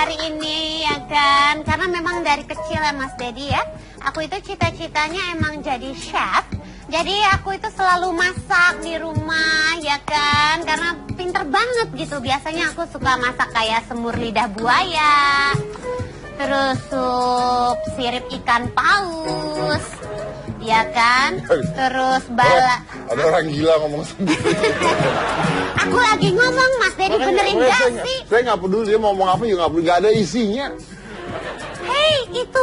hari ini ya kan. Karena memang dari kecil ya Mas Dedi ya, aku itu cita-citanya emang jadi chef. Jadi aku itu selalu masak di rumah ya kan, karena pinter banget gitu. Biasanya aku suka masak kayak semur lidah buaya, terus sup sirip ikan paus, ya kan, terus bala. Ada orang gila ngomong sendiri. Aku lagi ngomong Mas Dedi, benerin gak sih? Saya nggak peduli dia ngomong apa juga nggak peduli, nggak ada isinya. Hey, itu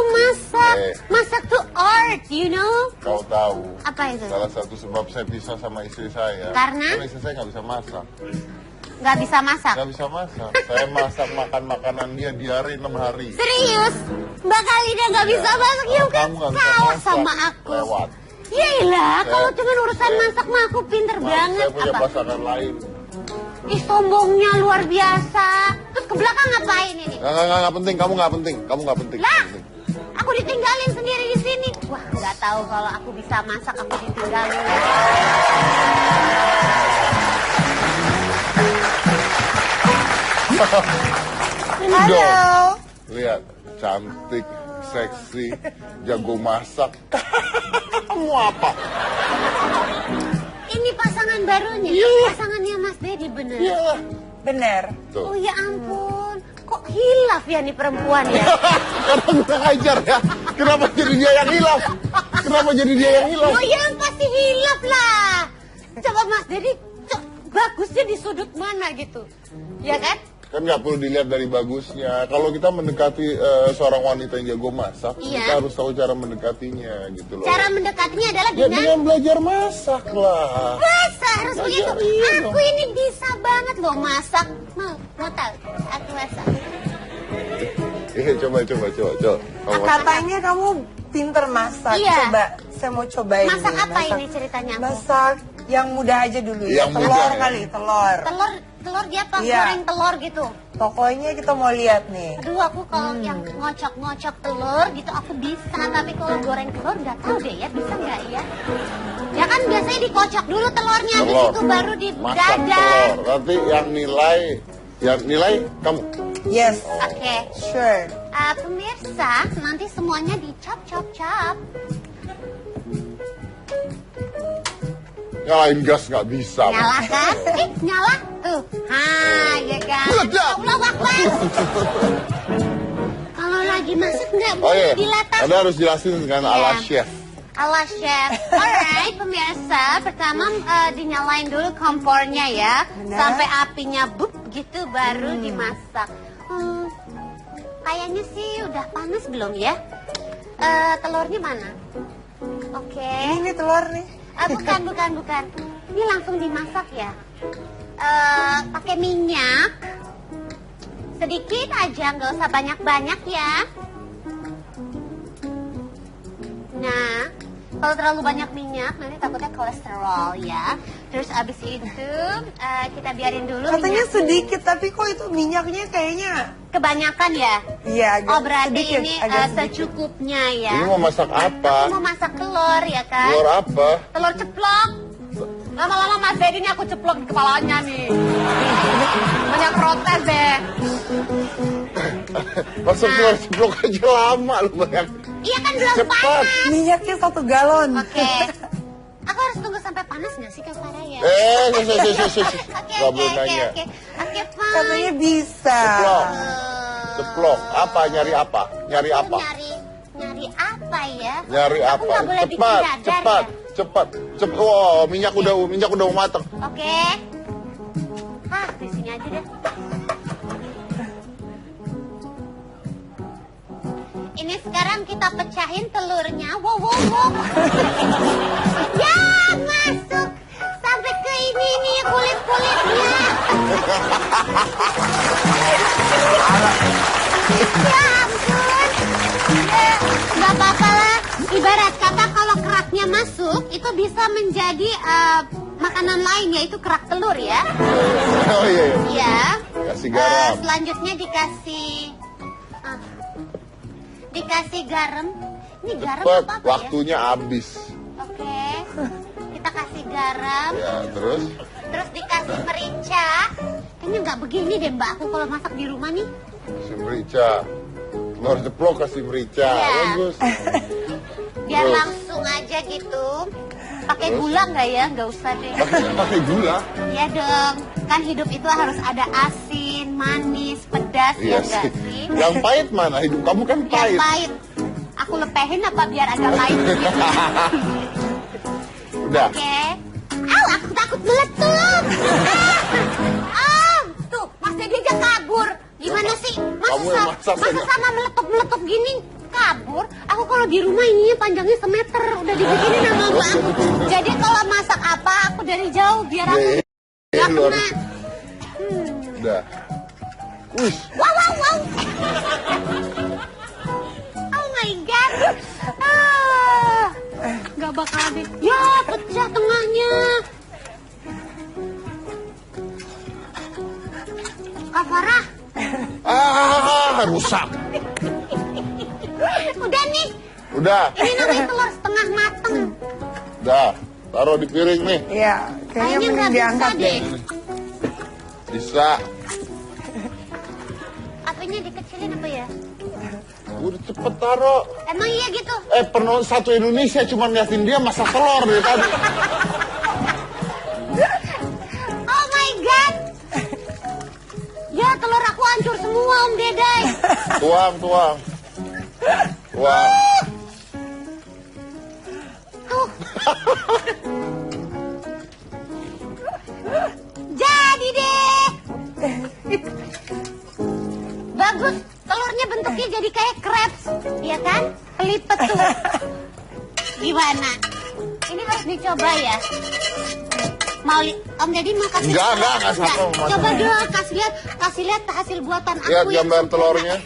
masak tuh art, you know? Kau tahu? Apa itu? Salah satu sebab saya pisah sama istri saya. Karena istri saya nggak bisa masak. Nggak bisa masak? Nggak bisa masak. Saya masak makan makanan dia diare 6 hari. Serius? Mbak Kalida nggak bisa masak, ya kan? Salah sama aku. Lewat. Yaelah, kalau cuma urusan masak mah aku pinter banget. Saya punya Apa? pasangan lain. Ih, sombongnya luar biasa. Terus ke belakang ngapain ini? Nggak penting, kamu nggak penting. Kamu nggak penting. Lah, aku ditinggalin sendiri di sini. Wah, nggak tahu kalau aku bisa masak, aku ditinggalin. Halo. Lihat, cantik, seksi, jago masak. Kamu apa? Ini pasangan barunya, Iya. pasangannya Mas Dedi bener. Iya. Bener. Oh ya ampun, kok hilaf ya nih perempuan ya? Karena kurang ajar ya. Kenapa jadi dia yang hilaf? Kenapa jadi dia yang hilaf? Oh ya pasti hilaf lah. Coba Mas Dedi, bagusnya di sudut mana gitu, ya kan? Kan nggak perlu dilihat dari bagusnya. Kalau kita mendekati seorang wanita yang jago masak, Iya. kita harus tahu cara mendekatinya gitu loh. Cara mendekatinya adalah Ya dengan dengan belajar masak lah. masa harus begitu. iya Aku dong. ini bisa banget loh masak. Mau tahu? Aku masak. Iya, coba. Kamu masak. Katanya kamu pinter masak. Iya. Coba, saya mau cobain. Masak nih. apa ini ceritanya aku? Masak yang mudah aja dulu. Yang telur mudah, ya? kali, telur. Telur dia apa? Iya. Goreng telur gitu. Pokoknya kita mau lihat nih. Aduh, aku kalau yang ngocok-ngocok telur gitu aku bisa, tapi kalau goreng telur nggak tahu deh ya, bisa nggak ya? Ya kan biasanya dikocok dulu telurnya, habis Telur. itu baru Masak didadar. telur. Nanti yang nilai kamu. Yes, Oke. sure. Pemirsa, nanti semuanya dicop-cop-cop. Nyalain gas nggak bisa. Nyala kan? Nyala tuh. Ya kan? Meledak. Allah Akbar. Kalau lagi masak nggak Oh boleh iya, dilatih. Anda harus jelasin dengan Iya. ala chef. Ala chef. Alright, pemirsa, pertama dinyalain dulu kompornya ya, Benar. sampai apinya bup gitu baru dimasak. Kayaknya sih udah panas belum ya? Telurnya mana? Oke. Ini telur nih. Bukan. Ini langsung dimasak ya. Pakai minyak sedikit aja, nggak usah banyak-banyak ya. Nah, kalau terlalu banyak minyak nanti takutnya kolesterol ya. Terus abis itu kita biarin dulu. Katanya minyak. sedikit, tapi kok itu minyaknya kayaknya. Kebanyakan ya. Iya, agak Oh berarti sedikit, ini agak sedikit. secukupnya ya. Ini mau masak apa? Aku mau masak telur ya kan. Telur apa? Telur ceplok. Lama-lama Mas Dedi ini aku ceplok di kepalanya nih. Banyak protes deh. Masak telur ceplok aja lama lu banyak. Iya kan belum Cepat. panas. Minyaknya 1 galon. Oke. Aku harus tunggu sampai panas nggak sih Kak Farah ya? Oke, Gak boleh nanya. Oke, fine. Katanya bisa. Ceplok. Ceplok. Apa? Nyari apa? Nyari apa? Nyari apa ya? Nyari Aku apa? nggak boleh bikin dadar Cepat. Wow, minyak udah mau matang. ya? Oke. Di sini aja deh. Ini sekarang kita pecahin telurnya. Wow. Ya, masuk. Sampai ke ini nih kulit-kulitnya. Ya ampun. Gak apa-apa lah. Ibarat kata kalau keraknya masuk, itu bisa menjadi makanan lain, yaitu kerak telur ya. Oh iya. Iya. Kasih garam. Selanjutnya dikasih garam. Ini garam Cepet, apa ya? waktunya habis. Oke. Kita kasih garam. Ya, terus? Terus dikasih merica. Kayaknya nggak begini deh Mbak aku kalau masak di rumah nih. Kasih merica. Telur ceplok kasih merica. Iya. Bagus. Biar Terus? langsung aja gitu. Pakai gula nggak ya? Nggak usah deh. Pakai gula. Ya dong. Kan hidup itu harus ada asin, manis, pedas, ya Iya nggak sih. sih? Yang pahit mana? Hidup kamu kan Yang pahit. pahit. Aku lepehin apa biar agak pahit gitu. Udah. Oke. Au, aku takut meletup. Tuh, Mas Dedi aja kabur. Gimana sih? Kamu yang masak Masa aja. sama meletup-meletup gini kabur? Aku kalau di rumah ininya panjangnya semeter. Udah dibikinin sama mbak aku. Jadi kalau masak apa, aku dari jauh biar aku Iya, nggak luar. kena. Udah. Wih. Wow, wow, wow. Oh my God. Gak bakal habis. Ya, pecah tengahnya. Kak Farah, Rusak. udah nih. Udah. Ini namanya telur setengah mateng. Udah. Taruh di piring nih. Iya, kayaknya Kayaknya mending nggak bisa diangkat deh. deh. Bisa. Apinya dikecilin apa ya? Udah cepet taruh. Emang iya gitu? Penonton satu Indonesia cuma ngeliatin dia masak telur dari tadi. Oh my God. Ya, telur aku hancur semua, Om Dedai. Tuang. Jadi deh. Bagus, telurnya bentuknya jadi kayak crepes, ya kan? Pelipet tuh. Gimana? Ini harus dicoba ya. Om Deddy mau kasih? Enggak sama. Coba dong, kasih lihat hasil buatan aku. Lihat yang gambar sempurna. telurnya.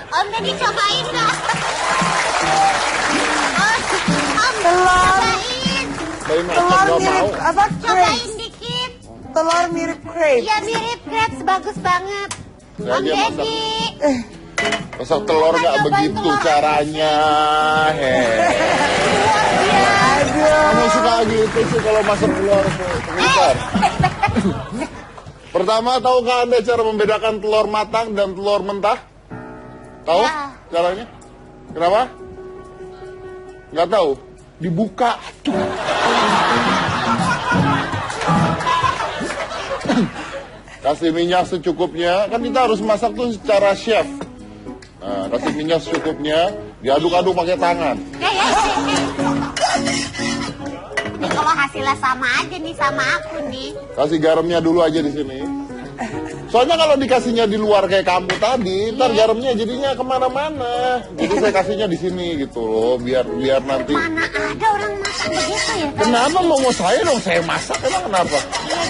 Om Deddy cobain dong. Om, Telur. cobain. Bayi masak Telur gak mau. mirip apa? Cobain Crepes. dikit. Telur mirip crepes. Ya mirip crepes, bagus banget. Ya, Om dia masak. Deddy. Masak telur Coba gak cobain begitu telur caranya. Aduh. Kamu suka gitu sih kalau masak telur tuh. Bentar. Pertama, tahukah Anda cara membedakan telur matang dan telur mentah? Tahu Ya. caranya? Kenapa? Nggak tahu. Dibuka. Kasih minyak secukupnya. Kan kita harus masak tuh secara chef. Nah, kasih minyak secukupnya. Diaduk-aduk pakai tangan. Ini kalau hasilnya sama aja nih sama aku nih. Kasih garamnya dulu aja di sini. Soalnya kalau dikasihnya di luar kayak kamu tadi, ntar garamnya jadinya kemana-mana. Jadi saya kasihnya di sini gitu loh, biar nanti. Mana ada orang masak begitu ya? Kenapa mau saya dong? Saya masak emang kenapa?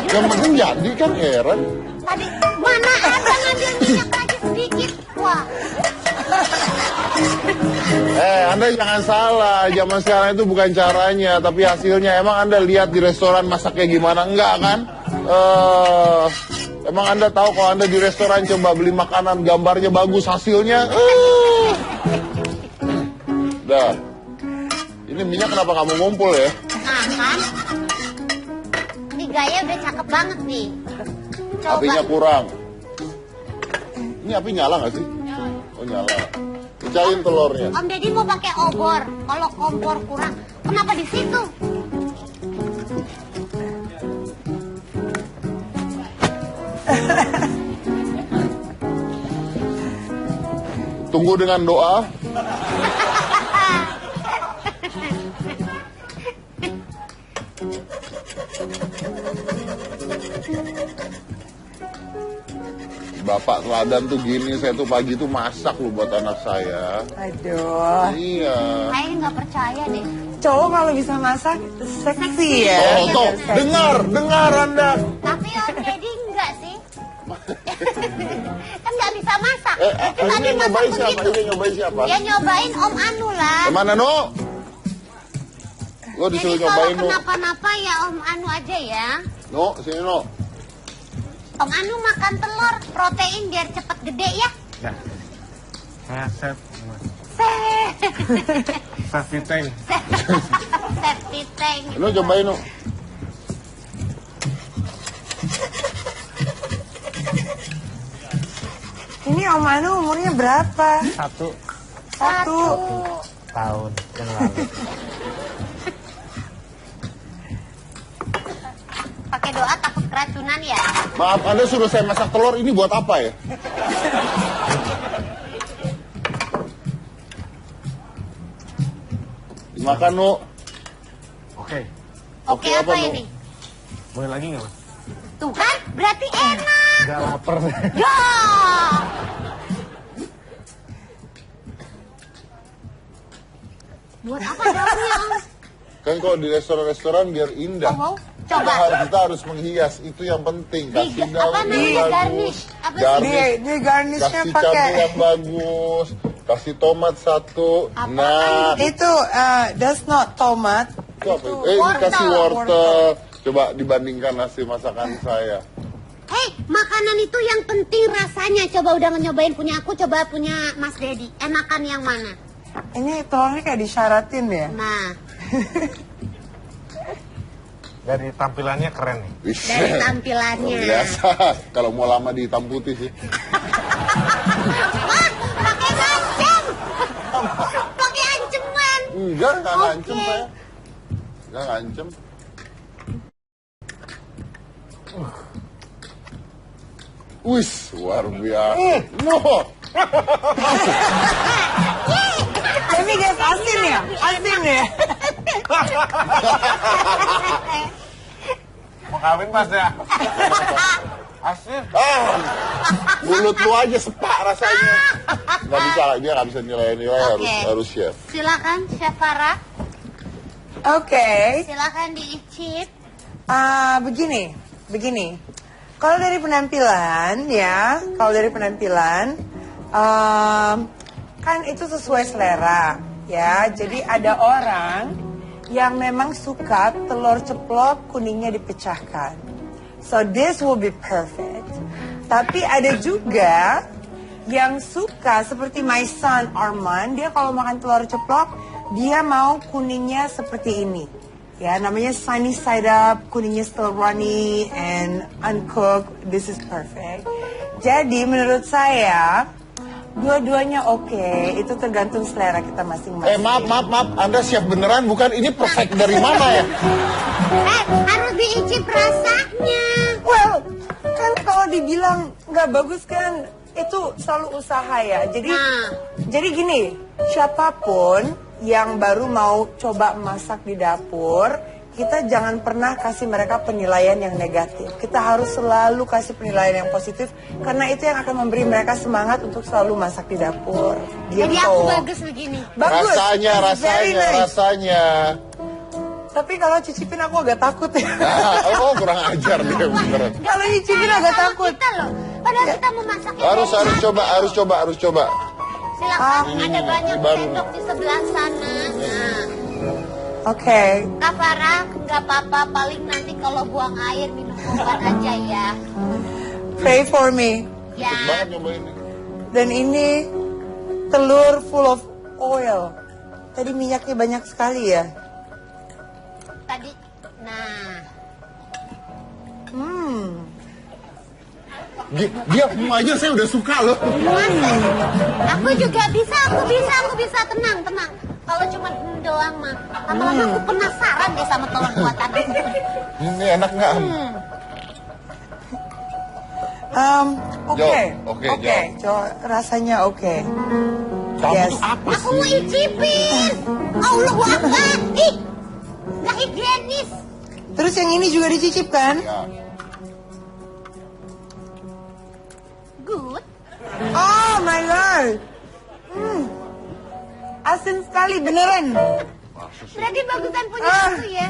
Yang penting jadi kan heran. Tadi mana ada ngambil minyak lagi sedikit. Wah, Anda jangan salah. Zaman sekarang itu bukan caranya, tapi hasilnya. Emang Anda lihat di restoran masaknya gimana? Enggak kan? Emang Anda tahu kalau Anda di restoran coba beli makanan gambarnya bagus hasilnya? Dah. Ini minyak kenapa kamu ngumpul ya? nah kan? Ini gaya udah cakep banget nih. Coba. Apinya kurang. Ini api nyala nggak sih? Oh nyala. Pecahin telurnya. Om Deddy mau pakai obor. Kalau kompor kurang, kenapa di situ? Tunggu dengan doa. Bapak teladan tuh gini, saya tuh pagi tuh masak loh buat anak saya. Aduh. Iya. Kayaknya nggak percaya deh. Cowok kalau bisa masak seksi ya. Oh, tuh, dengar Anda. Tapi Om Deddy enggak sih. Kan nggak bisa masak. Itu tadi Ini masak nyobain siapa? begitu. Ini nyobain siapa? Ya nyobain Om Anu lah. Kemana, No? Lo disuruh Jadi kalau nyobain, No. kenapa-napa ya Om Anu aja ya. No, sini, No. Om Anu makan telur, protein biar cepet gede ya. Ya. Saya chef. Set. Safety tank. Septic tank. No, cobain, No. Om Anu umurnya berapa? 1 Satu. tahun yang lalu. Pakai doa takut keracunan ya? Maaf, Anda suruh saya masak telur, ini buat apa ya? Dimakan, Nu. Oke. Oke, apa, apa Nu? ini? Boleh lagi nggak, Mas? Tuh kan, berarti enak. Nggak lapar. Ya. Buat apa daunnya, Om? Kan kalau di restoran-restoran biar indah. Oh, mau? Coba. Kita harus menghias, itu yang penting. Kasih daun apa namanya? yang bagus. Garnish. Apa sih? Garnish. Di garnishnya Kasih pakai cabai yang bagus. Kasih tomat 1. Apaan Nah, itu that's not tomat. itu apa itu? wortel. Dikasih wortel. Coba dibandingkan nasi masakan saya. Hei, makanan itu yang penting rasanya. Coba udah nyobain punya aku, coba punya Mas Dedi. Enakan yang mana? Ini telurnya kayak disyaratin ya. Nah, Dari tampilannya keren nih. Wih, dari tampilannya. luar biasa. Kalau mau lama di hitam putih sih. Wah, pakai ngancem. Pakai anceman. Enggak Oke. ngancem saya. Enggak ngancem. Wis, luar biasa. No. Ini guys asin ya? Asin ya? Mau kawin, Mas ya? Asyik. Mulut lu aja sepak rasanya. Nggak bisa, dia nggak bisa nilai-nilai, Oke. harus chef. Silakan Chef Farah, Oke. silakan diicip. Begini. Kalau dari penampilan ya, kan itu sesuai selera ya. Jadi ada orang yang memang suka telur ceplok kuningnya dipecahkan. So this will be perfect. Tapi ada juga yang suka seperti my son Arman, dia kalau makan telur ceplok dia mau kuningnya seperti ini. Ya, namanya sunny side up, kuningnya still runny and uncooked. This is perfect. Jadi menurut saya dua-duanya oke. Itu tergantung selera kita masing-masing. Maaf. Anda chef beneran bukan? Ini perfect dari mana ya? Harus diicip rasanya. Well, kan kalau dibilang nggak bagus kan itu selalu usaha ya. Jadi gini, siapapun yang baru mau coba masak di dapur, kita jangan pernah kasih mereka penilaian yang negatif. Kita harus selalu kasih penilaian yang positif karena itu yang akan memberi mereka semangat untuk selalu masak di dapur. Jadi Gitu. aku bagus begini. Bagus. Very nice. Rasanya. Tapi kalau cicipin aku agak takut ya. Kurang ajar dia beneran. Kalau cicipin agak Sama takut. kita loh. Padahal kita mau masaknya Harus coba. Silakan, Ini ada banyak baru. sendok di sebelah sana. Nah, Oke. Kak Farah, nggak apa-apa. Paling nanti kalau buang air minum obat aja ya. Pray for me. Ya. Banget nyobain ini. Dan ini telur full of oil. Tadi minyaknya banyak sekali ya. Tadi, nah. Dia aja saya udah suka loh. Aku juga bisa. Tenang. Kalau cuma doang mah. Lama-lama aku penasaran deh sama telur buatan aku. Ini enak nggak? Oke. Oke, Jo, rasanya oke. Kamu Yes. tuh apa Aku mau sih? icipin. Allahu Akbar. Ih, nggak higienis. Terus yang ini juga dicicip kan? Ya. Good. Oh my god. Asin sekali beneran. Berarti bagusan punya aku ya.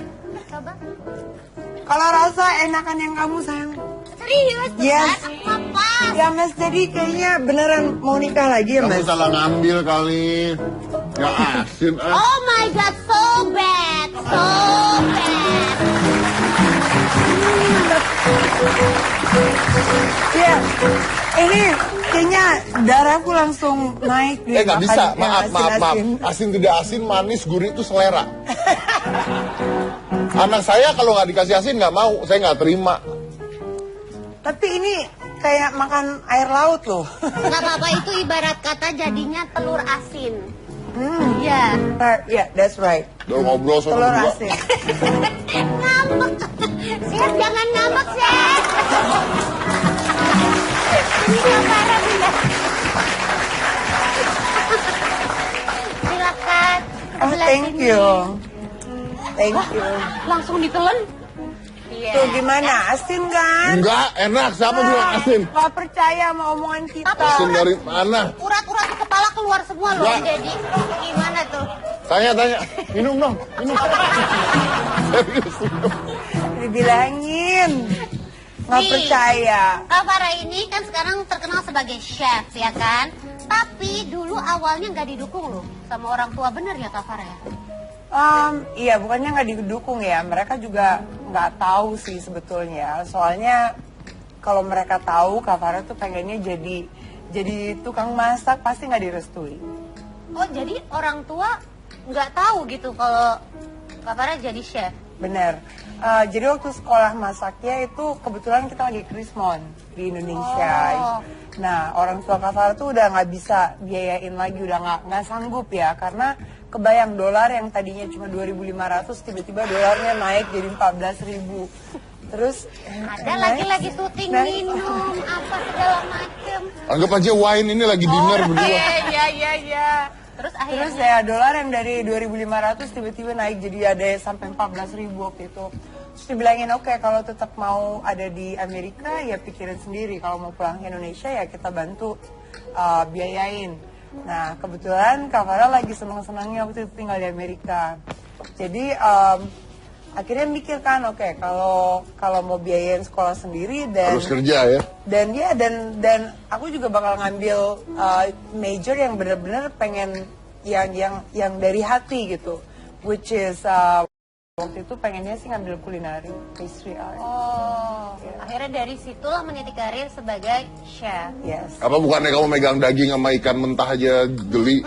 Coba. Kalau rasa enakan yang kamu sayang. Serius, Yes. bukan? Aku pas. Ya Mas jadi kayaknya beneran mau nikah lagi ya Kamu Mas? salah ngambil kali. Ya asin. Oh my god, so bad. Iya. Ini kayaknya darahku langsung naik. Nggak bisa. makan yang Maaf. asin-asin. Asin tidak asin, manis, gurih itu selera. Anak saya kalau nggak dikasih asin nggak mau. Saya nggak terima. Tapi ini kayak makan air laut loh. Nggak apa-apa, itu ibarat kata jadinya telur asin. Iya. Yeah, that's right. Udah ngobrol sama Telur berdua. asin. Ngambek. Chef, jangan ngambek, Chef. Ini Kavara pindah. Silakan. Oh, Sebelah thank sini. you. Thank Wah, you. langsung ditelen. Iya. Tuh gimana? Asin kan? Enggak, enak. Siapa bilang asin? Gak percaya sama omongan kita. Asin dari mana? Urat-urat di kepala keluar semua loh, Wah. Dedi. Gimana tuh? Tanya. Minum dong, minum. Serius. Dibilangin. Gak Nih, percaya. Kavara ini kan sekarang terkenal sebagai chef, ya kan? Tapi dulu awalnya nggak didukung loh sama orang tua, bener ya Kavara ya? Iya, bukannya nggak didukung ya. Mereka juga nggak tahu sih sebetulnya. Soalnya kalau mereka tahu Kavara tuh pengennya jadi tukang masak, pasti nggak direstui. Oh, jadi orang tua nggak tahu gitu kalau Kavara jadi chef? Bener. Jadi waktu sekolah masaknya itu kebetulan kita lagi Krismon di Indonesia. Oh. Nah, orang tua Kavara tuh udah nggak bisa biayain lagi, udah nggak sanggup ya, karena kebayang dolar yang tadinya cuma 2.500 tiba-tiba dolarnya naik jadi 14.000. Terus Ada lagi syuting minum apa segala macem. Anggap aja wine ini lagi dinner berdua. Iya. Terus Terus akhirnya ya dolar yang dari 2.500 tiba-tiba naik jadi ada sampai 14.000 waktu itu. Terus dibilangin oke, kalau tetap mau ada di Amerika ya pikirin sendiri. Kalau mau pulang ke Indonesia ya kita bantu biayain. Nah kebetulan Kavara lagi senang-senangnya waktu itu tinggal di Amerika. Jadi akhirnya mikir kan oke, kalau mau biayain sekolah sendiri dan Harus kerja ya. dan aku juga bakal ngambil major yang benar-benar pengen yang dari hati gitu, which is waktu itu pengennya sih ngambil kulinari, pastry art. Oh, akhirnya dari situlah meniti karir sebagai chef. Yes. Apa bukannya kamu megang daging sama ikan mentah aja geli?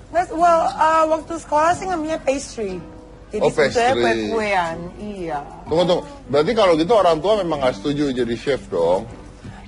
Waktu sekolah sih ngambilnya pastry. Jadi Oh, sebetulnya pastry. kue-kuean, iya. Tunggu. Berarti kalau gitu orang tua memang nggak setuju jadi chef dong?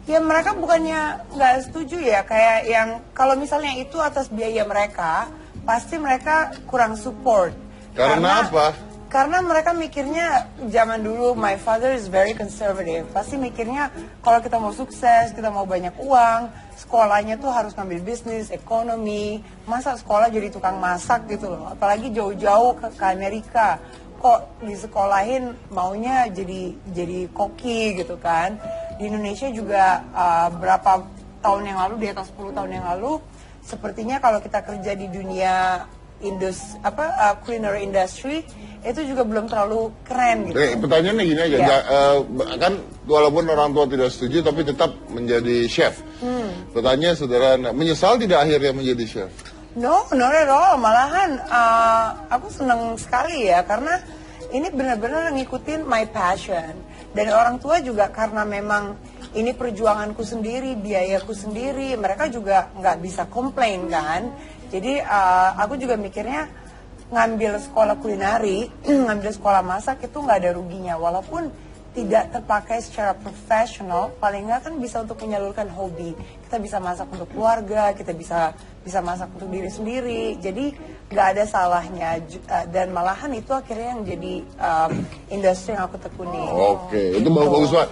Ya mereka bukannya nggak setuju ya, kayak yang kalau misalnya itu atas biaya mereka, pasti mereka kurang support. Karena apa? Karena mereka mikirnya zaman dulu my father is very conservative. Pasti mikirnya kalau kita mau sukses, kita mau banyak uang, sekolahnya tuh harus ngambil bisnis, ekonomi. Masa sekolah jadi tukang masak gitu loh. Apalagi jauh-jauh ke Amerika. Kok disekolahin maunya jadi koki gitu kan. Di Indonesia juga berapa tahun yang lalu, di atas 10 tahun yang lalu, sepertinya kalau kita kerja di dunia culinary industry itu juga belum terlalu keren gitu. Pertanyaannya gini aja, Ya. kan walaupun orang tua tidak setuju tapi tetap menjadi chef. Pertanyaan sederhana, menyesal tidak akhirnya menjadi chef? No, not at all. Malahan aku senang sekali ya karena ini benar-benar ngikutin my passion. Dan orang tua juga karena memang ini perjuanganku sendiri, biayaku sendiri, mereka juga nggak bisa komplain kan. Jadi aku juga mikirnya ngambil sekolah kulinari, ngambil sekolah masak itu nggak ada ruginya. Walaupun tidak terpakai secara profesional, paling nggak kan bisa untuk menyalurkan hobi. Kita bisa masak untuk keluarga, kita bisa masak untuk diri sendiri. Jadi nggak ada salahnya. Dan malahan itu akhirnya yang jadi industri yang aku tekuni. Oke, itu bagus banget.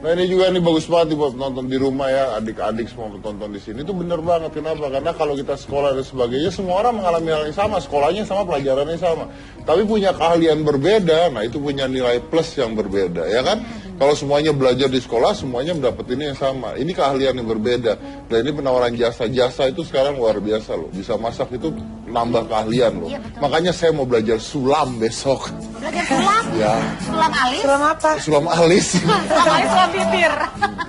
Nah ini juga bagus banget nih buat penonton di rumah ya, adik-adik semua penonton di sini. Itu bener banget, kenapa? Karena kalau kita sekolah dan sebagainya, semua orang mengalami hal yang sama, sekolahnya sama, pelajarannya sama. Tapi punya keahlian berbeda, nah itu punya nilai plus yang berbeda, ya kan? Kalau semuanya belajar di sekolah, semuanya mendapat ini yang sama. Ini keahlian yang berbeda. Dan ini penawaran jasa itu sekarang luar biasa loh. Bisa masak itu nambah keahlian loh. Iya, betul. Makanya saya mau belajar sulam besok. Belajar sulam? Ya, Sulam alis? Sulam apa? sulam alis. Sulam alis, sulam bibir.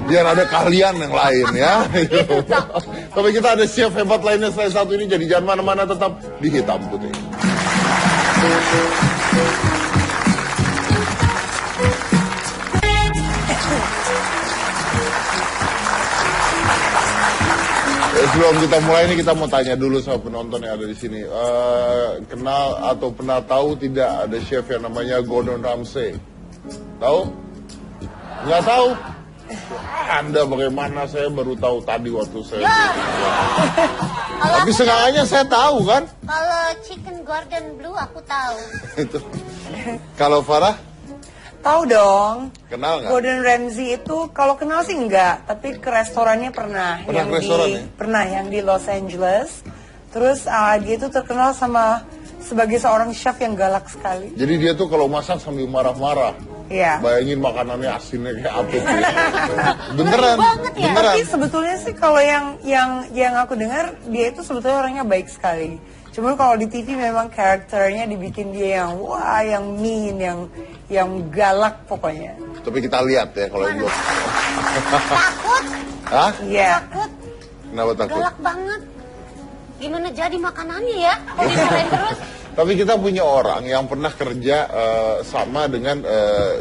Biar ada keahlian yang lain ya. Tapi kita ada chef hebat lainnya selain satu ini. Jadi jangan mana-mana, tetap di Hitam Putih. Sebelum kita mulai ini kita mau tanya dulu sama penonton yang ada di sini. Kenal atau pernah tahu tidak ada chef yang namanya Gordon Ramsay? Tahu? Nggak tahu? Anda bagaimana, saya baru tahu tadi waktu saya. Ya. Kalau Tapi aku sengaja saya tahu kan. Kalau chicken Gordon Blue aku tahu. Itu. Kalau Farah, Tahu dong. kenal nggak? Gordon Ramsay itu kalau kenal sih enggak, tapi ke restorannya pernah. Pernah ke restoran ya? Pernah yang di Los Angeles. Terus dia itu terkenal sebagai seorang chef yang galak sekali. Jadi dia tuh kalau masak sambil marah-marah. Iya. Bayangin makanannya asinnya kayak apa tuh. Beneran, banget ya. beneran. Tapi sebetulnya sih kalau yang aku dengar dia itu sebetulnya orangnya baik sekali. Cuma kalau di TV memang karakternya dibikin dia yang wah, yang mean, yang galak pokoknya. Tapi kita lihat ya kalau itu. Takut, Hah? Iya. takut, Kenapa takut? galak banget. Gimana jadi makanannya ya? Kok dimarahin terus? Tapi kita punya orang yang pernah kerja sama dengan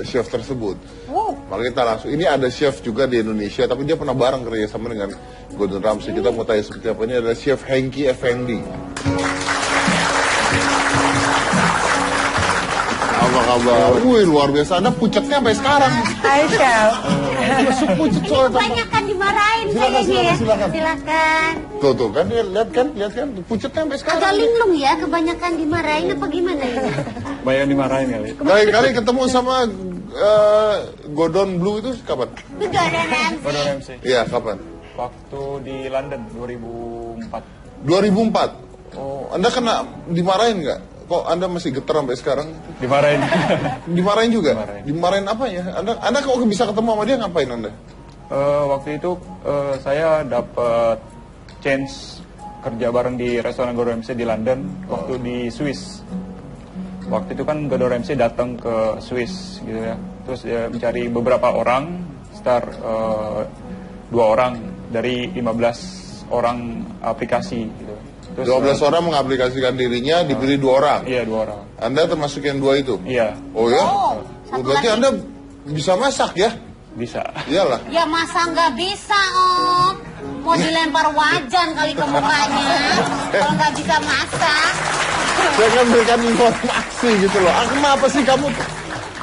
chef tersebut. Wow. Maka kita langsung, ini ada chef juga di Indonesia, tapi dia pernah bareng kerja sama dengan Gordon Ramsay. Kita mau tanya seperti apa, ini adalah Chef Hengki Effendi. Apa kabar? Wih, luar biasa, Anda pucatnya sampai sekarang. Hai chef. Masuk pucat soalnya. Kebanyakan dimarahin kayaknya ya. Silakan. Tuh kan, lihat kan, pucatnya sampai sekarang. Agak linglung ya, kebanyakan dimarahin apa gimana ini? Banyak dimarahin kali. Kali ketemu sama Gordon Blue itu kapan? Itu Gordon Ramsay. Gordon Ramsay. Iya, kapan? Waktu di London 2004. 2004. Oh, Anda kena dimarahin nggak? Kok Anda masih getar sampai sekarang? Dimarahin. Dimarahin juga? Dimarahin. Dimarahin apa ya? Anda kok bisa ketemu sama dia, ngapain Anda? Waktu itu saya dapat chance kerja bareng di restoran Gordon Ramsay di London waktu di Swiss. Waktu itu kan Gordon Ramsay datang ke Swiss gitu ya. Terus dia mencari beberapa orang, sekitar 2 orang dari 15 orang aplikasi gitu. Terus, 12 orang mengaplikasikan dirinya, dipilih 2 orang. Iya, 2 orang. Anda termasuk yang 2 itu? Iya, Oh ya? satu Berarti lagi. Anda bisa masak ya? bisa. Iyalah. Ya masa nggak bisa Om? Mau dilempar wajan kali ke mukanya. Kalau nggak bisa masak. Saya kan berikan informasi gitu loh. Kenapa sih kamu?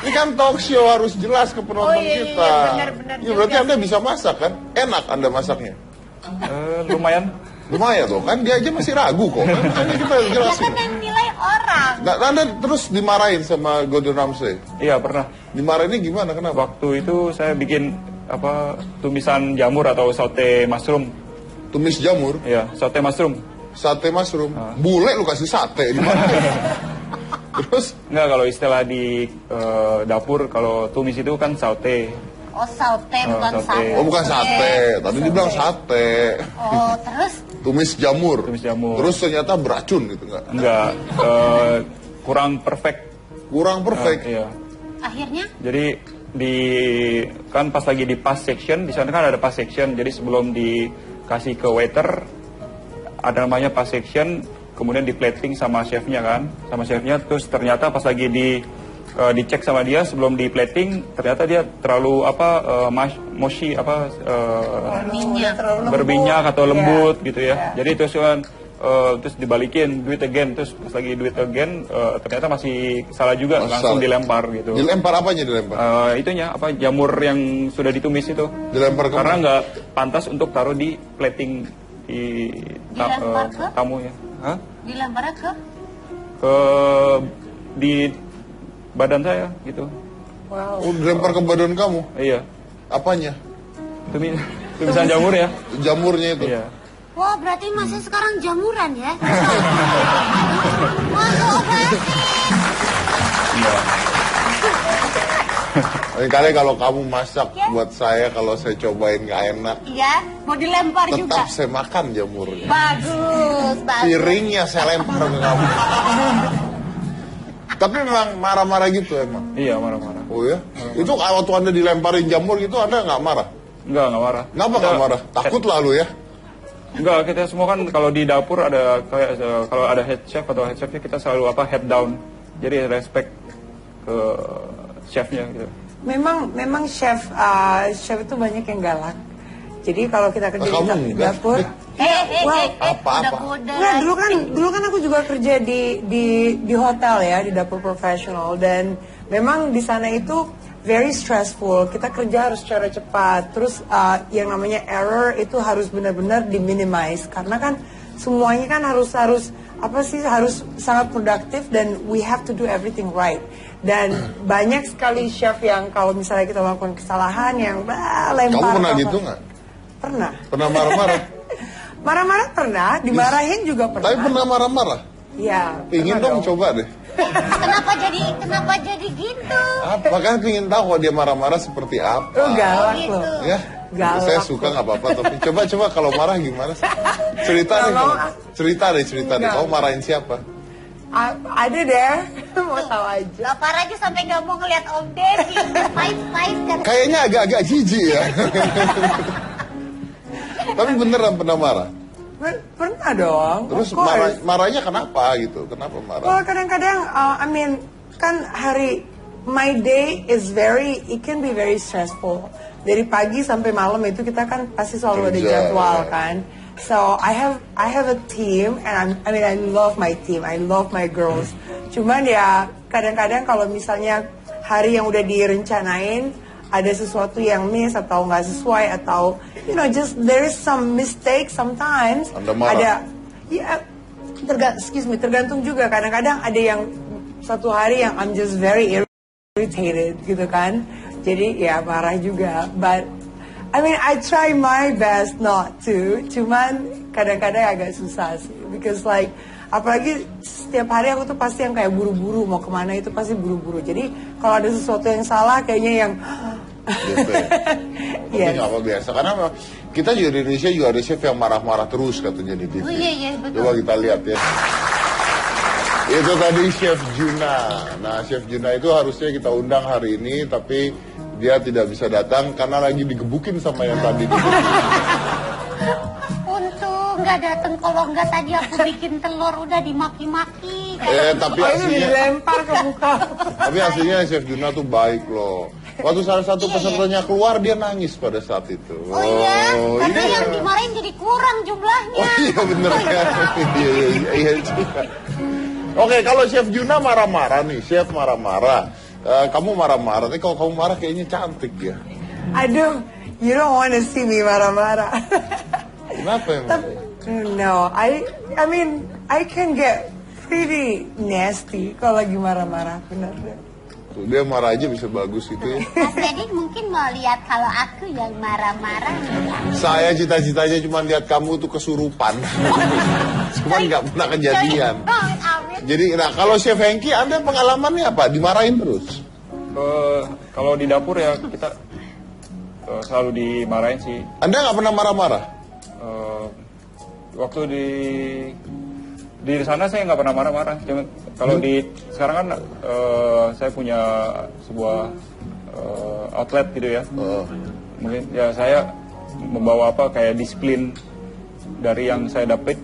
Ini kan talk show, harus jelas ke penonton Oh, iya, kita. benar-benar Ya, berarti juga Anda bisa masak kan? Enak Anda masaknya? Lumayan. Lumayan loh, kan dia aja masih ragu kok. Makanya kita Ya jelasin. kan yang nilai orang. Nah, Anda terus dimarahin sama Gordon Ramsay. Iya, pernah. Dimarahinnya gimana? Kenapa? Waktu itu saya bikin tumisan jamur atau saute mushroom. Tumis jamur, Iya, saute mushroom. sate mushroom. Bule lu kasih sate di mana? Terus Enggak, kalau istilah di dapur, kalau tumis itu kan saute. Oh saute bukan saute. sate. oh bukan sate, tadi dibilang sate. Oh terus Tumis jamur. Tumis jamur. Terus ternyata beracun gitu enggak? Enggak, kurang perfect. Kurang perfect. Iya. akhirnya Jadi kan pas lagi di pass section, di sana kan ada pass section. Jadi sebelum dikasih ke waiter, ada namanya pass section, kemudian di plating sama chefnya kan, terus ternyata pas lagi dicek sama dia sebelum di plating, ternyata dia terlalu moshi minyak. berminyak atau lembut gitu ya. Iya. Jadi terus terus dibalikin, do it again, terus pas lagi do it again ternyata masih salah juga, langsung dilempar gitu. Dilempar apanya dilempar? Itunya jamur yang sudah ditumis itu. Dilempar ke Karena mana? nggak pantas untuk taruh di plating di Dilempar ke? tamunya. Hah? Dilemparnya ke Ke di badan saya gitu. Wow. Oh, dilempar ke badan kamu. Iya. Apanya? Tumisan jamur ya. Jamurnya itu. Iya. wah berarti masih sekarang jamuran ya. Masuk operasi. Iya. Kali kalau kamu masak buat saya, kalau saya cobain nggak enak, Iya mau dilempar juga. tetap saya makan jamurnya. Bagus bagus. Piringnya saya lempar ke kamu. Tapi memang marah-marah gitu emang. Iya, marah-marah. Oh ya? Itu waktu Anda dilemparin jamur gitu, Anda nggak marah? Enggak marah. Kenapa nggak marah? Takut lah lu ya? Enggak, kita semua kan kalau di dapur ada kayak kalau ada head chef atau head chefnya, kita selalu head down. Jadi respect ke chefnya gitu. Memang chef itu banyak yang galak. Jadi kalau kita kerja Kamu di enggak? dapur, Apa? Apa-apa. Nah, dulu kan aku juga kerja di hotel ya, di dapur profesional, dan memang di sana itu very stressful. Kita kerja harus secara cepat. Terus yang namanya error itu harus benar-benar diminimize karena kan semuanya kan harus sangat produktif dan we have to do everything right. Dan banyak sekali chef yang kalau misalnya kita melakukan kesalahan yang lempar. Kamu pernah gitu nggak? Pernah. Pernah marah-marah? Marah-marah pernah, dimarahin juga pernah. Tapi pernah marah-marah? Iya. Ingin dong coba deh. Kenapa jadi gitu? Apa kan pengen tahu kalau dia marah-marah seperti apa? Oh, galak gitu. loh. Ya, Galak saya suka nggak apa-apa. Tapi coba kalau marah gimana? Cerita deh, cerita deh. Kamu marahin siapa? Ada deh, mau tahu aja. Lapar aja sampai nggak mau ngeliat Om Deddy. Five kan. Kayaknya agak-agak jijik ya. Tapi beneran pernah marah? Pernah dong. Terus of course. marahnya kenapa gitu? Kenapa marah? Well, kadang-kadang, kan my day it can be very stressful. Dari pagi sampai malam itu kita kan pasti selalu ada Kerja, jadwal ya. kan. So I have a team and I love my team. I love my girls. Cuman ya kadang-kadang kalau misalnya hari yang udah direncanain ada sesuatu yang miss atau nggak sesuai atau just there is some mistake sometimes. Anda marah? Tergantung juga. Kadang-kadang ada yang satu hari yang I'm just very irritated gitu kan. Jadi ya marah juga. But I try my best not to. Cuman kadang-kadang agak susah sih. Because apalagi setiap hari aku tuh pasti yang kayak buru-buru mau kemana itu pasti buru-buru. Jadi kalau ada sesuatu yang salah kayaknya yang Gitu ya. Tapi nggak apa biasa karena kita juga di Indonesia juga ada chef yang marah-marah terus katanya di TV. Oh iya betul. Coba kita lihat ya. Itu tadi Chef Juna. Nah Chef Juna itu harusnya kita undang hari ini tapi dia tidak bisa datang karena lagi digebukin sama yang tadi. Untung nggak datang, kalau nggak tadi aku bikin telur udah dimaki-maki. Tapi ini aslinya, dilempar ke muka. tapi aslinya Chef Juna tuh baik loh. Waktu salah satu pesertanya keluar dia nangis pada saat itu. Oh iya, karena iya. yang dimarahin jadi kurang jumlahnya. Oh iya bener kan. Iya juga. Oke, kalau Chef Juna marah-marah nih, Chef marah-marah. Kamu marah-marah, tapi kalau kamu marah kayaknya cantik ya. Aduh, you don't want to see me marah-marah. Kenapa emang? No, I can get pretty nasty kalau lagi marah-marah, bener deh. Tuh, dia marah aja bisa bagus gitu ya. Mas Deddy mungkin mau lihat kalau aku yang marah-marah. Saya cita-citanya cuma lihat kamu tuh kesurupan. Cuman nggak pernah kejadian. Amin. Jadi, nah kalau Chef Hengki, Anda pengalamannya apa? Dimarahin terus? Kalau di dapur ya kita selalu dimarahin sih. Anda nggak pernah marah-marah? Waktu di sana saya nggak pernah marah-marah. Cuma kalau di sekarang kan saya punya sebuah outlet gitu ya. Mungkin ya saya membawa kayak disiplin dari yang saya dapat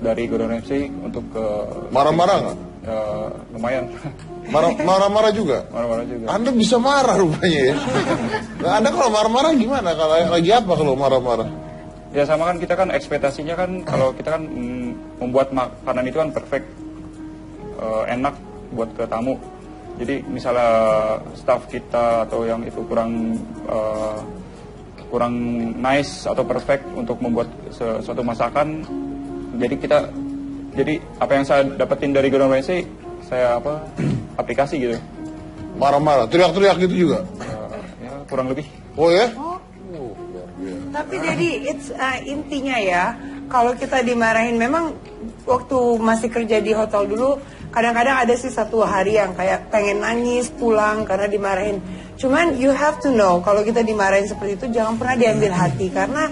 dari Gordon Ramsay untuk ke Marah-marah nggak? lumayan. Marah-marah juga? Marah-marah juga. Anda bisa marah rupanya ya. Nah, Anda kalau marah-marah gimana? Kalau lagi apa kalau marah-marah? Ya sama kan kita kan ekspektasinya kan kalau kita kan membuat makanan itu kan perfect, enak buat ke tamu. Jadi misalnya staff kita atau yang itu kurang nice atau perfect untuk membuat suatu masakan, jadi apa yang saya dapetin dari Gordon Ramsay saya aplikasi gitu. Marah-marah, teriak-teriak gitu juga? Ya kurang lebih. Oh ya? Tapi jadi intinya ya, kalau kita dimarahin memang waktu masih kerja di hotel dulu, kadang-kadang ada sih satu hari yang kayak pengen nangis pulang karena dimarahin. Cuman you have to know, kalau kita dimarahin seperti itu jangan pernah diambil hati karena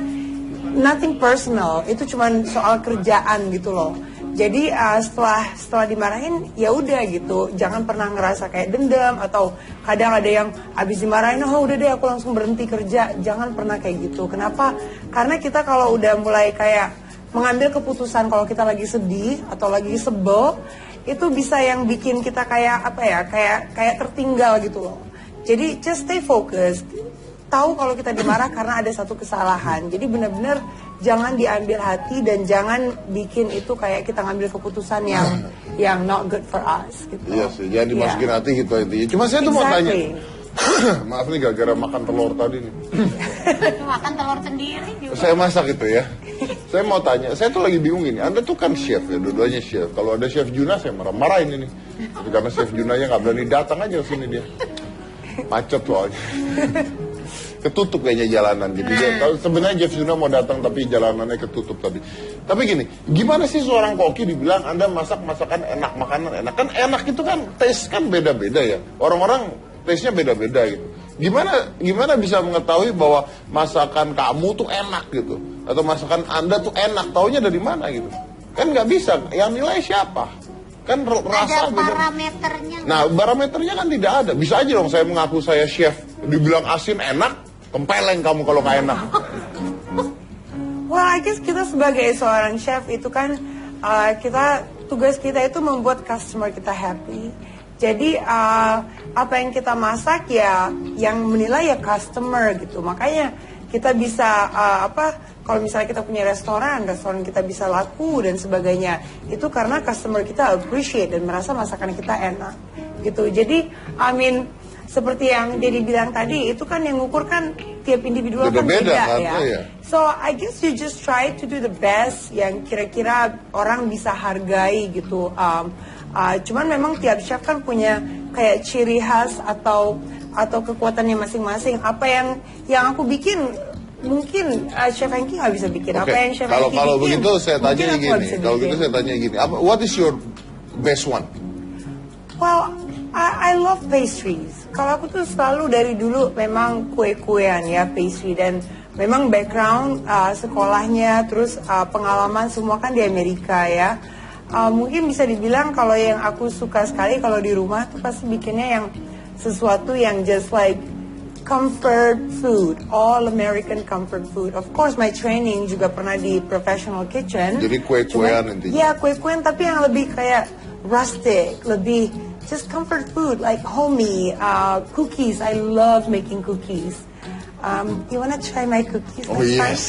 nothing personal, itu cuman soal kerjaan gitu loh. Jadi setelah dimarahin ya udah gitu, jangan pernah ngerasa kayak dendam atau kadang ada yang abis dimarahin udah deh aku langsung berhenti kerja, jangan pernah kayak gitu. Kenapa? Karena kita kalau udah mulai kayak mengambil keputusan kalau kita lagi sedih atau lagi sebel, itu bisa yang bikin kita kayak kayak tertinggal gitu loh. Jadi just stay focused. Tahu kalau kita dimarah karena ada satu kesalahan. Jadi benar-benar jangan diambil hati dan jangan bikin itu kayak kita ngambil keputusan yang not good for us gitu. Iya sih, jangan dimasukin hati gitu intinya. Cuma saya tuh mau tanya, Maaf nih gara-gara makan telur tadi nih. Makan telur sendiri juga. Saya masak itu ya. Saya mau tanya, saya tuh lagi bingung ini. Anda tuh kan chef ya, dua-duanya chef. Kalau ada chef Juna saya marah-marahin ini. Karena chef Junanya nggak berani datang aja ke sini dia. Macet soalnya. Ketutup kayaknya jalanan. Jadi sebenarnya chef Juna mau datang tapi jalanannya ketutup tadi. Tapi gini, gimana sih seorang koki dibilang Anda masak masakan enak, makanan enak? Kan enak itu kan taste kan beda-beda ya. Orang-orang taste-nya beda-beda gitu. Gimana bisa mengetahui bahwa masakan kamu tuh enak gitu, atau masakan Anda tuh enak? Taunya dari mana gitu? Kan nggak bisa. Yang nilai siapa? Kan rasa ada parameternya. Nah, parameternya kan tidak ada. Bisa aja dong saya mengaku saya chef, dibilang asin enak, tempeleng kamu kalau nggak enak. Well, I guess kita sebagai seorang chef itu kan tugas kita itu membuat customer kita happy. Jadi apa yang kita masak ya yang menilai ya customer gitu. Makanya kita bisa kalau misalnya kita punya restoran kita bisa laku dan sebagainya. Itu karena customer kita appreciate dan merasa masakan kita enak gitu. Jadi seperti yang Dedi bilang tadi, itu kan yang ngukur kan tiap individu kan beda kan, ya. Iya. So I guess you just try to do the best yang kira-kira orang bisa hargai gitu. Cuman memang tiap chef kan punya kayak ciri khas atau kekuatannya masing-masing. Apa yang aku bikin mungkin Chef Hengki nggak bisa bikin. Okay. Apa yang Chef Hengki bikin? Kalau begitu saya tanya gini. What is your best one? Well, I love pastries. Kalau aku tuh selalu dari dulu memang kue-kuean ya pastry dan memang background sekolahnya terus pengalaman semua kan di Amerika ya. Mungkin bisa dibilang kalau yang aku suka sekali kalau di rumah tuh pasti bikinnya yang sesuatu yang just like comfort food, all American comfort food. Of course my training juga pernah di professional kitchen. Jadi kue-kuean intinya. Iya kue-kuean tapi yang lebih kayak rustic, lebih just comfort food like homey, cookies. I love making cookies. You wanna try my cookies? Oh yes.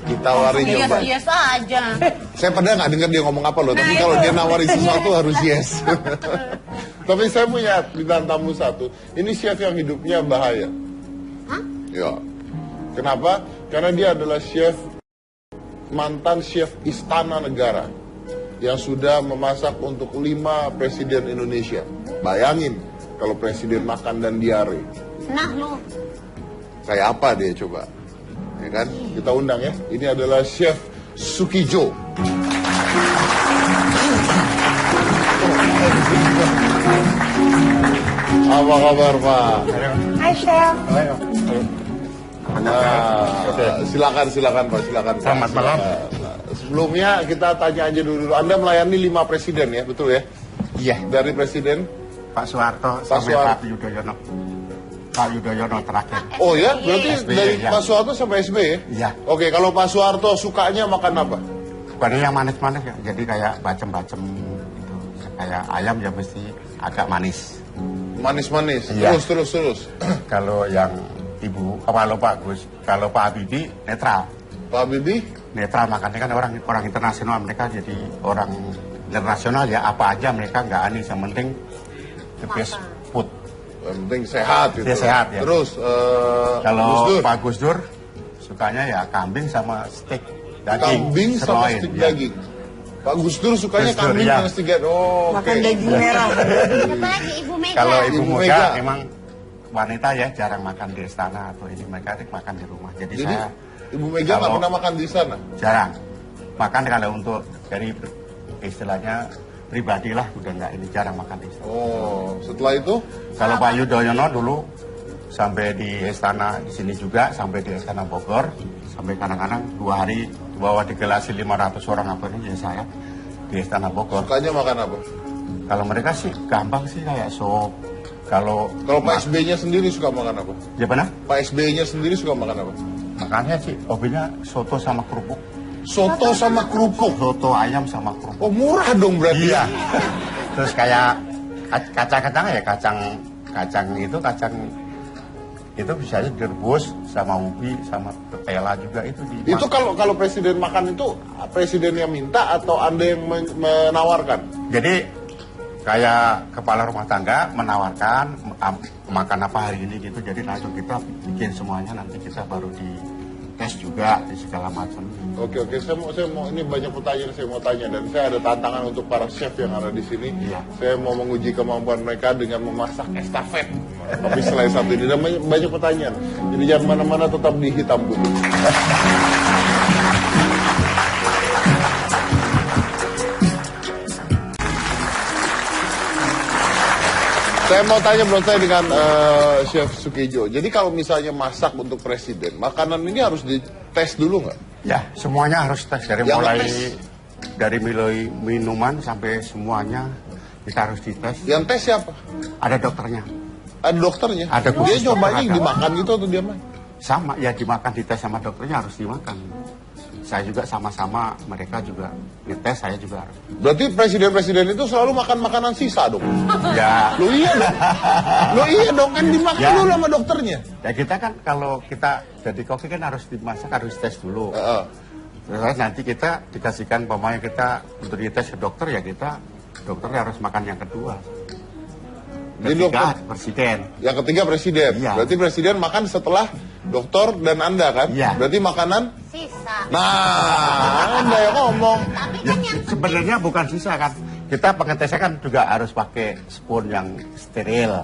Ditawarin nyoba. Yes aja. Saya padahal nggak dengar dia ngomong apa loh. Tapi kalau dia nawarin sesuatu harus yes. Tapi saya punya bintang tamu satu. Ini chef yang hidupnya bahaya. Hah? Ya. Kenapa? Karena dia adalah mantan chef Istana Negara yang sudah memasak untuk 5 presiden Indonesia. Bayangin kalau presiden makan dan diare. Nah lu. Kayak apa dia coba? Ya kan? Kita undang ya. Ini adalah Chef Sukijo. Apa kabar Pak? Hai Chef. Silakan Pak, silakan. Selamat malam. Sebelumnya kita tanya aja dulu. Anda melayani 5 presiden ya, betul ya? Iya. Dari presiden Pak Soeharto Pak sampai Soeharto. Pak Yudhoyono. Pak Yudhoyono terakhir. Oh ya, berarti SBY, dari ya. Pak Soeharto sampai SBY ya? Iya. Oke, kalau Pak Soeharto sukanya makan apa? Bukannya yang manis-manis ya, jadi kayak bacem-bacem gitu. Kayak ayam ya mesti agak manis. Manis-manis. Iya. Terus. Kalau yang kalau Pak Habibie netral. Pak Habibie? Netral makannya kan orang internasional, mereka jadi orang internasional ya apa aja mereka nggak anis, yang penting the best food. Yang penting sehat gitu. Dia sehat ya. Terus Kalau Gus Dur? Pak Gus Dur sukanya ya kambing sama steak daging. Kambing sama sirloin, stik ya. daging. Pak Gus Dur sukanya Gus Dur, kambing iya. sama stik daging. Oh, oke. Makan daging merah. Siapa lagi Ibu Mega? Kalau Ibu Ibu Mega Mega. emang wanita ya jarang makan di istana atau ini, mereka makan di rumah. Jadi Jadi saya Ibu Mega nggak kalau- pernah makan di sana. jarang makan kalau untuk dari istilahnya pribadi lah udah nggak ini, jarang makan di istana. Oh, setelah itu Kalau Pak Yudhoyono dulu sampai di istana di sini juga, sampai di istana Bogor, sampai kadang-kadang 2 hari bawa digelasi 500 orang apa ini ya saya di istana Bogor. sukanya makan apa? Kalau mereka sih gampang sih kayak sop. Kalau Pak SBY-nya sendiri suka makan apa? ya benar, Pak SBY-nya sendiri suka makan apa? makannya sih hobinya soto sama kerupuk, Soto sama kerupuk. soto ayam sama kerupuk. Oh, murah dong berarti. Iya. Terus kayak kacang-kacang ya, kacang itu bisa direbus sama ubi sama petela juga itu di. Itu kalau presiden makan itu presiden yang minta atau Anda yang menawarkan? Jadi kayak kepala rumah tangga menawarkan makan apa hari ini gitu, jadi langsung kita bikin semuanya, nanti kita baru di tes juga di segala macam. Oke, saya mau ini banyak pertanyaan saya mau tanya, dan saya ada tantangan untuk para chef yang ada di sini. Iya. Saya mau menguji kemampuan mereka dengan memasak estafet. Tapi selain satu ini dan banyak pertanyaan. Jadi jangan mana-mana, tetap di Hitam Putih. Saya mau tanya dengan Chef Sukijo. Jadi kalau misalnya masak untuk presiden, makanan ini harus dites dulu nggak? Ya, semuanya harus tes dari Yang mulai tes? dari mulai minuman sampai semuanya kita harus dites. Yang tes siapa? Ada dokternya. Ada dokternya? Ada Dia khusus nyobanya dokter, ada. dimakan gitu atau dia main? Sama, ya dimakan, dites sama dokternya, harus dimakan. Saya juga sama-sama, mereka juga dites, saya juga harus. Berarti presiden-presiden itu selalu makan makanan sisa dong? Ya, Lo iya dong? Lo iya dong, kan dimakan Ya. dulu sama dokternya. ya kita kan kalau kita jadi koki kan harus dimasak, harus tes dulu. Heeh. Terus nanti kita dikasihkan pemain kita untuk dites ke dokter, ya kita dokternya harus makan yang kedua. Jadi Ketiga, dokter- presiden. Yang ketiga presiden. Iya. Berarti presiden makan setelah dokter dan Anda kan? Iya. Berarti makanan? Sisa. Nah, Anda yang ngomong. Tapi Ya, kan yang sebenarnya bukan sisa kan. Kita pengetesnya kan juga harus pakai spoon yang steril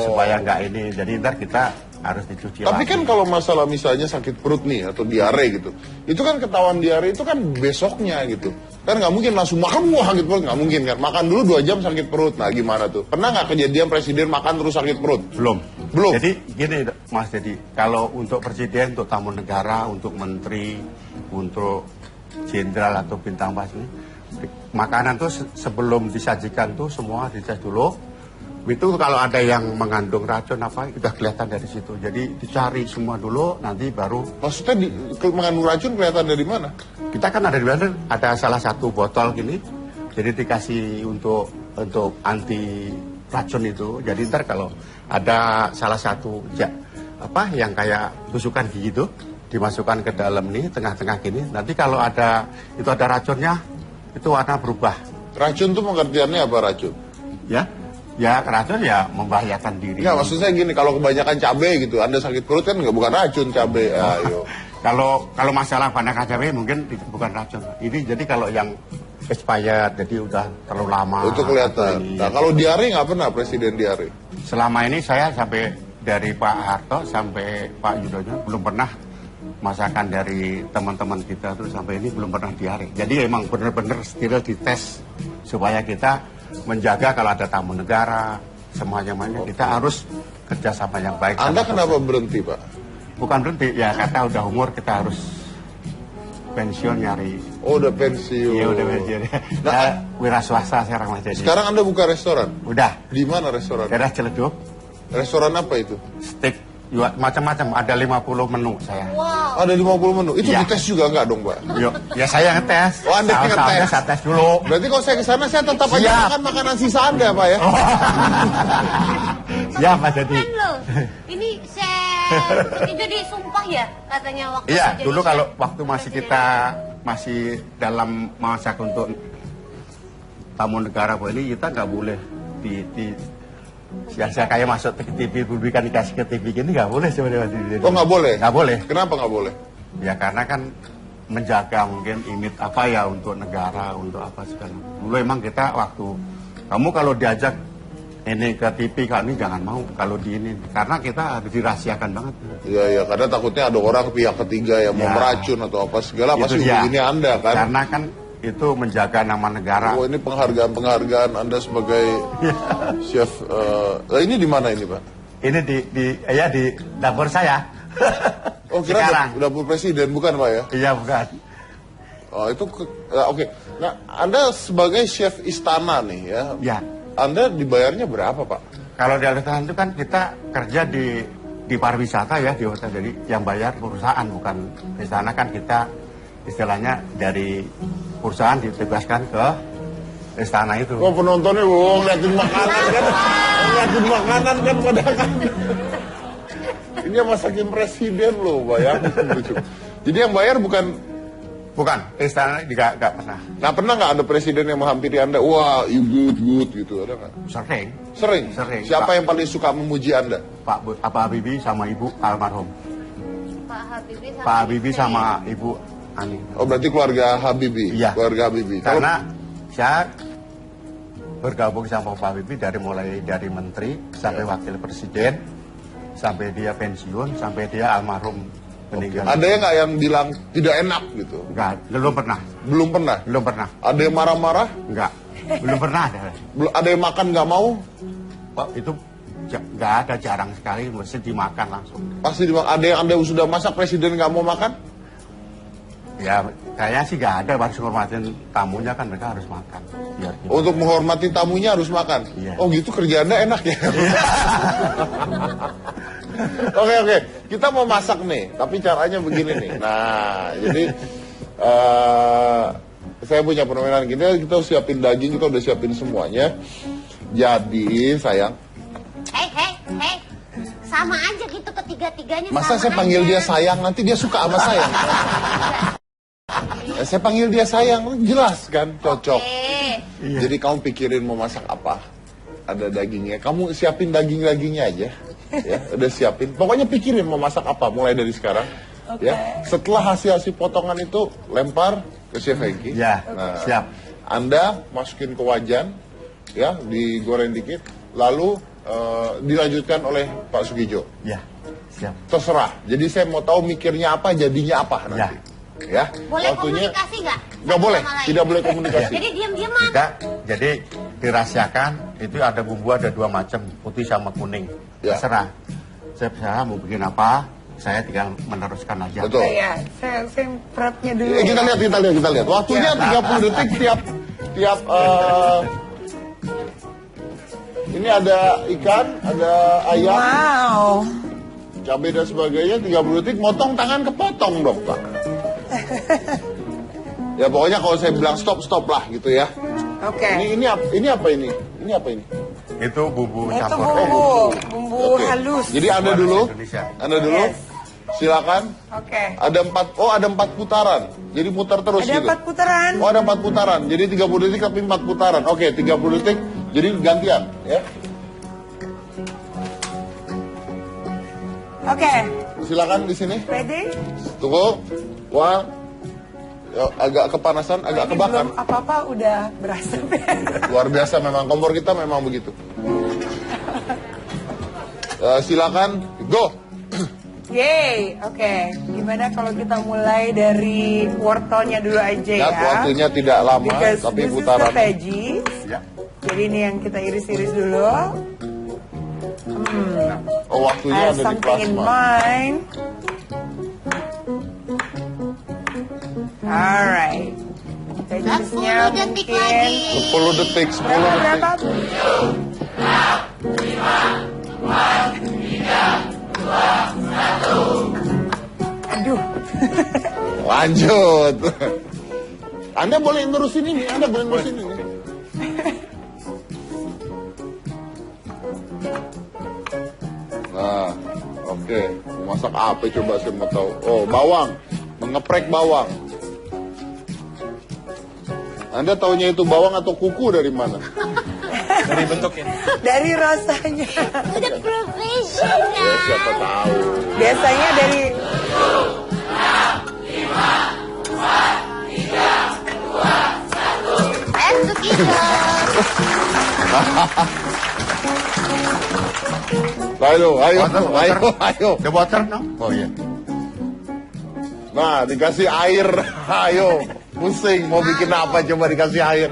supaya nggak ini. Jadi ntar kita harus dicuci Tapi lagi. kan kalau masalah misalnya sakit perut nih atau diare gitu, itu kan ketahuan diare itu kan besoknya gitu. Kan nggak mungkin langsung makan wah sakit perut, nggak mungkin kan. Makan dulu 2 jam sakit perut. Nah gimana tuh? Pernah nggak kejadian presiden makan terus sakit perut? Belum. Belum? Jadi gini Mas, jadi kalau untuk presiden, untuk tamu negara, untuk menteri, untuk jenderal atau bintang pas ini, makanan tuh sebelum disajikan tuh semua dites dulu. Itu kalau ada yang mengandung racun apa, udah kelihatan dari situ. Jadi dicari semua dulu, nanti baru. Maksudnya mengandung racun kelihatan dari mana? Kita kan ada di mana? Ada salah satu botol gini, jadi dikasih untuk anti racun itu. Jadi ntar kalau ada salah satu yang kayak tusukan gigi itu dimasukkan ke dalam nih, tengah-tengah gini. Nanti kalau ada racunnya, itu warna berubah. Racun tuh pengertiannya apa racun? Ya racun ya membahayakan diri. Nggak, maksud saya gini, kalau kebanyakan cabai gitu, Anda sakit perut kan bukan racun cabai. Ayo. Kalau masalah banyak cabai mungkin bukan racun. Ini jadi kalau yang expired, jadi udah terlalu lama. Itu kelihatan. Nah, kalau diare nggak pernah presiden diare? Selama ini saya sampai dari Pak Harto sampai Pak Yudhoyono belum pernah masakan dari teman-teman kita tuh sampai ini belum pernah diare. Jadi emang benar-benar steril dites supaya kita menjaga kalau ada tamu negara semuanya kita harus kerjasama yang baik. Anda sama kenapa sosial. berhenti, Pak? Bukan berhenti, ya kata udah umur kita harus pensiun nyari. Oh, udah pensiun. Iya udah pensiun. Nah, wira swasta sekarang Mas jadi. Sekarang Anda buka restoran? Udah. Di mana restoran? Daerah Ciledug, Restoran apa itu? steak, macam-macam, ada 50 menu saya. wow. Ada 50 menu. Itu Iya. dites juga nggak dong, Pak? Yuk, ya saya ngetes. Oh, Anda Saus-sausnya ngetes. saya tes dulu. Berarti kalau saya ke sana saya tetap aja Siap. makan makanan sisa Anda, Pak ya? Ya Mas jadi. Keren loh. Ini Chef itu disumpah ya katanya waktu Iya, jadi dulu chef kalau waktu masih presiden. kita masih dalam masak untuk tamu negara ini kita nggak boleh di yang saya kayak masuk ke TV, publikan dikasih ke TV gini nggak boleh sebenarnya. Oh, nggak boleh? Nggak boleh. Kenapa nggak boleh? Ya karena kan menjaga mungkin image apa ya untuk negara, untuk apa segala. Dulu emang kita waktu kamu kalau diajak ini ke TV kami jangan mau kalau di ini karena kita harus dirahasiakan banget. Iya, iya. Karena takutnya ada orang pihak ketiga yang mau Ya. meracun atau apa segala. Itu Pasti dia. begini Anda kan? Karena kan itu menjaga nama negara. Oh, ini penghargaan-penghargaan Anda sebagai chef. Ini di mana ini, Pak? Ini di dapur saya. Oh, kira Sekarang. dapur presiden, bukan, Pak ya? Iya bukan. Oh, itu oke. Nah, Anda sebagai chef istana nih ya. Ya. Anda dibayarnya berapa, Pak? Kalau di Alitahan itu kan kita kerja di pariwisata ya di hotel. Jadi yang bayar perusahaan bukan di sana kan kita istilahnya dari perusahaan ditugaskan ke istana itu. Oh, penontonnya ngeliatin makanan kan. Ngeliatin makanan kan pada kan. Ini yang masakin presiden loh, bayangin lucu. Jadi yang bayar bukan Bukan, istana nggak pernah. Nah, pernah nggak ada presiden yang menghampiri Anda? Wah, you good gitu, ada nggak? Sering. Sering. Siapa Pak, yang paling suka memuji Anda? Pak Habibie sama Ibu almarhum. Pak Habibie sama Ibu Ani. Oh, berarti keluarga Habibie. Iya. Keluarga Habibie. Karena saya bergabung sama Pak Habibie mulai dari menteri sampai wakil presiden, sampai dia pensiun, sampai dia almarhum meninggal. Ada yang nggak yang bilang tidak enak gitu? Enggak, belum pernah. Belum pernah. Belum pernah. Ada yang marah-marah? Enggak. Belum pernah ada. Ada yang makan nggak mau? Pak, itu nggak ada, jarang sekali, mesti dimakan langsung. Pasti dimakan. Ada yang Anda sudah masak presiden nggak mau makan? Ya, kayaknya sih nggak ada, harus hormatin tamunya kan, mereka harus makan. Biar gimana. Untuk menghormati tamunya harus makan? Iya. Oh gitu, kerja Anda enak ya? Oke, kita mau masak nih, tapi caranya begini nih. Nah, jadi saya punya permainan gini, kita siapin daging, kita udah siapin semuanya. Jadi, sayang, Hei, sama aja gitu ketiga-tiganya. masa sama saya panggil aja. dia sayang, nanti dia suka sama saya? Saya panggil dia sayang, jelas kan, cocok. Oke. Jadi kamu pikirin mau masak apa? Ada dagingnya, kamu siapin daging-dagingnya aja. Ya, udah siapin. Pokoknya pikirin mau masak apa mulai dari sekarang. Ya, setelah hasil potongan itu lempar ke Chef Hengki. Ya, siap. Anda masukin ke wajan, ya, digoreng dikit, lalu dilanjutkan oleh Pak Sugijo. Ya, siap. Terserah. Jadi saya mau tahu mikirnya apa, jadinya apa nanti. Ya. Boleh Waktunya komunikasi nggak? nggak boleh, tidak boleh komunikasi. Jadi diam-diam aja. Tidak, jadi dirahasiakan, itu ada bumbu, ada 2 macam, putih sama kuning. Ya. Terserah. Saya mau bikin apa, saya tinggal meneruskan aja. Betul. Saya prepnya dulu. Kita lihat. Waktunya 30 detik tiap ini ada ikan, ada ayam, Wow. cabai dan sebagainya, 30 detik, motong tangan kepotong dong, Pak. Ya pokoknya kalau saya bilang stop lah gitu ya. Oke. Ini apa ini? Ini apa ini? Itu bumbu Itu campur. bumbu Oke. halus. Jadi Anda Warna dulu, Indonesia. Anda dulu. Yes. Silakan. Oke. Ada 4 putaran. Jadi putar terus Ada gitu. 4 putaran. Oh, ada 4 putaran. Jadi 30 detik tapi 4 putaran. Oke, 30 detik. Jadi gantian, ya. Oke. Silakan di sini. Ready? Tunggu. Wah. Ya, agak kepanasan, agak Ini kebakar. belum apa-apa udah berasap ya. Luar biasa memang, kompor kita memang begitu. Silakan, go. Yeay, oke. Gimana kalau kita mulai dari wortelnya dulu aja ya? Waktunya tidak lama, Because tapi this is the putaran. veggies. Ya. Jadi ini yang kita iris-iris dulu. Oh, waktunya I have ada di something in plasma. mind. Alright. 10 detik lagi. 10 detik, 10 Berapa? detik. Aduh. Lanjut. Anda boleh nerusin ini, Anda boleh nerusin ini. Nah, oke. Masak apa coba saya mau tahu. Oh, bawang. Mengeprek bawang. Anda taunya itu bawang atau kuku dari mana? Dari bentuknya. Dari rasanya. Udah profesional. Ya, siapa tahu. Biasanya dari Sugijo. Ayo. Water. Ayo. The water, no? Oh iya. Nah, dikasih air. Ayo. Pusing, mau bikin apa coba dikasih air.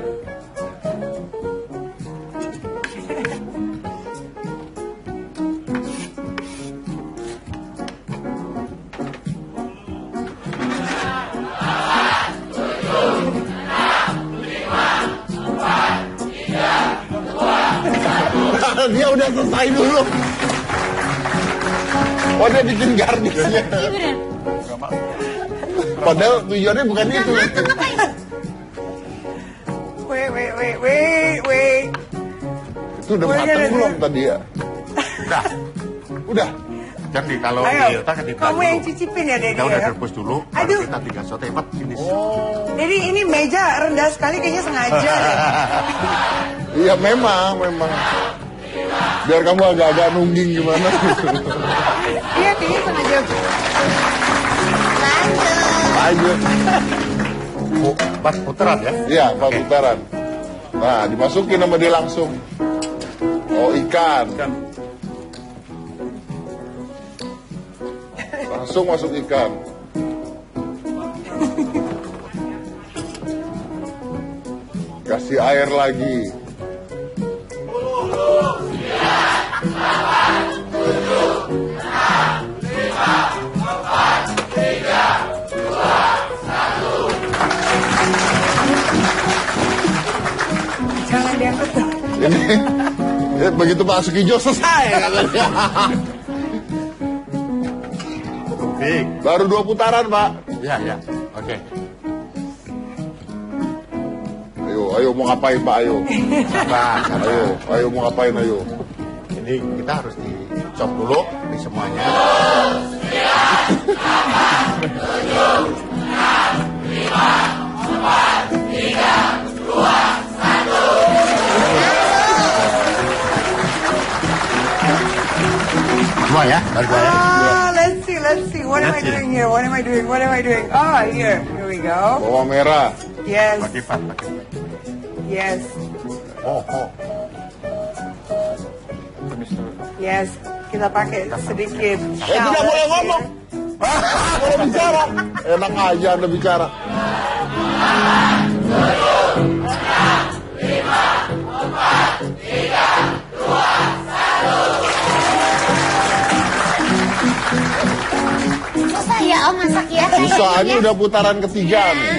Dia udah selesai dulu. Oh, dia bikin garnisnya. Padahal tujuannya bukan itu. wait. Itu udah matang belum tadi ya? Udah. Udah. Kan kalau Ayo, di otak kan kamu dulu. yang cicipin ya, Dedi. Kita udah Ya? rebus dulu, baru Aduh. kita tinggal sote, Pak. Finish. Jadi ini meja rendah sekali, kayaknya sengaja deh. Iya memang. Biar kamu agak-agak nungging gimana. Iya, kayaknya sengaja. Lanjut. Oh, 4 putaran ya? Iya, 4 putaran. Nah, dimasukin sama dia langsung. Oh, ikan. Langsung masuk ikan. Kasih air lagi. Jangan diangkat tuh. Ini begitu masuk hijau selesai katanya. Big. Baru 2 putaran, Pak. Ya. Oke. Ayo mau ngapain, Pak? Ayo. Sabar. Ayo mau ngapain, ayo. Jadi kita harus dicop dulu di semuanya. Dua ya, baru 2 ya. Let's see. What am I doing here? What am I doing? Oh, here we go. Bawang merah. Yes, Pakai Pak. yes, Oh. yes. Kita pakai sedikit. Tidak boleh ngomong. Boleh bicara. Enak aja Anda bicara. Susah ya Om masak ya. Susah, ini kayaknya. udah putaran ketiga nih.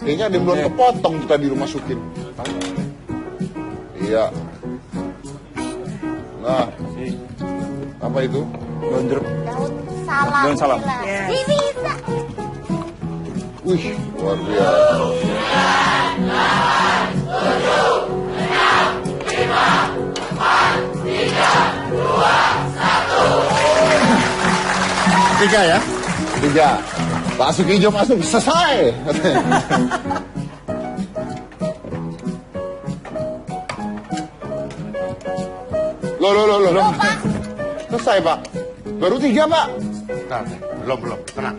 Kayaknya ada yang belum kepotong tuh tadi lu masukin. Iya. Nah, apa itu? Daun jeruk. Daun salam. Daun salam. Yes. Ini bisa. Wih, luar biasa. Tiga ya. 3. Masuk hijau masuk, selesai. Loh. Selesai, Pak. Baru 3, Pak. Bentar, belum. Tenang.